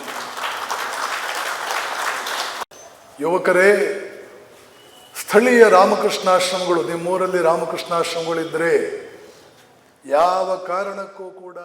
ಯುವಕರೇ, ಸ್ಥಳೀಯ ರಾಮಕೃಷ್ಣಾಶ್ರಮಗಳು, ನಿಮ್ಮೂರಲ್ಲಿ ರಾಮಕೃಷ್ಣಾಶ್ರಮಗಳಿದ್ದರೆ ಯಾವ ಕಾರಣಕ್ಕೂ ಕೂಡ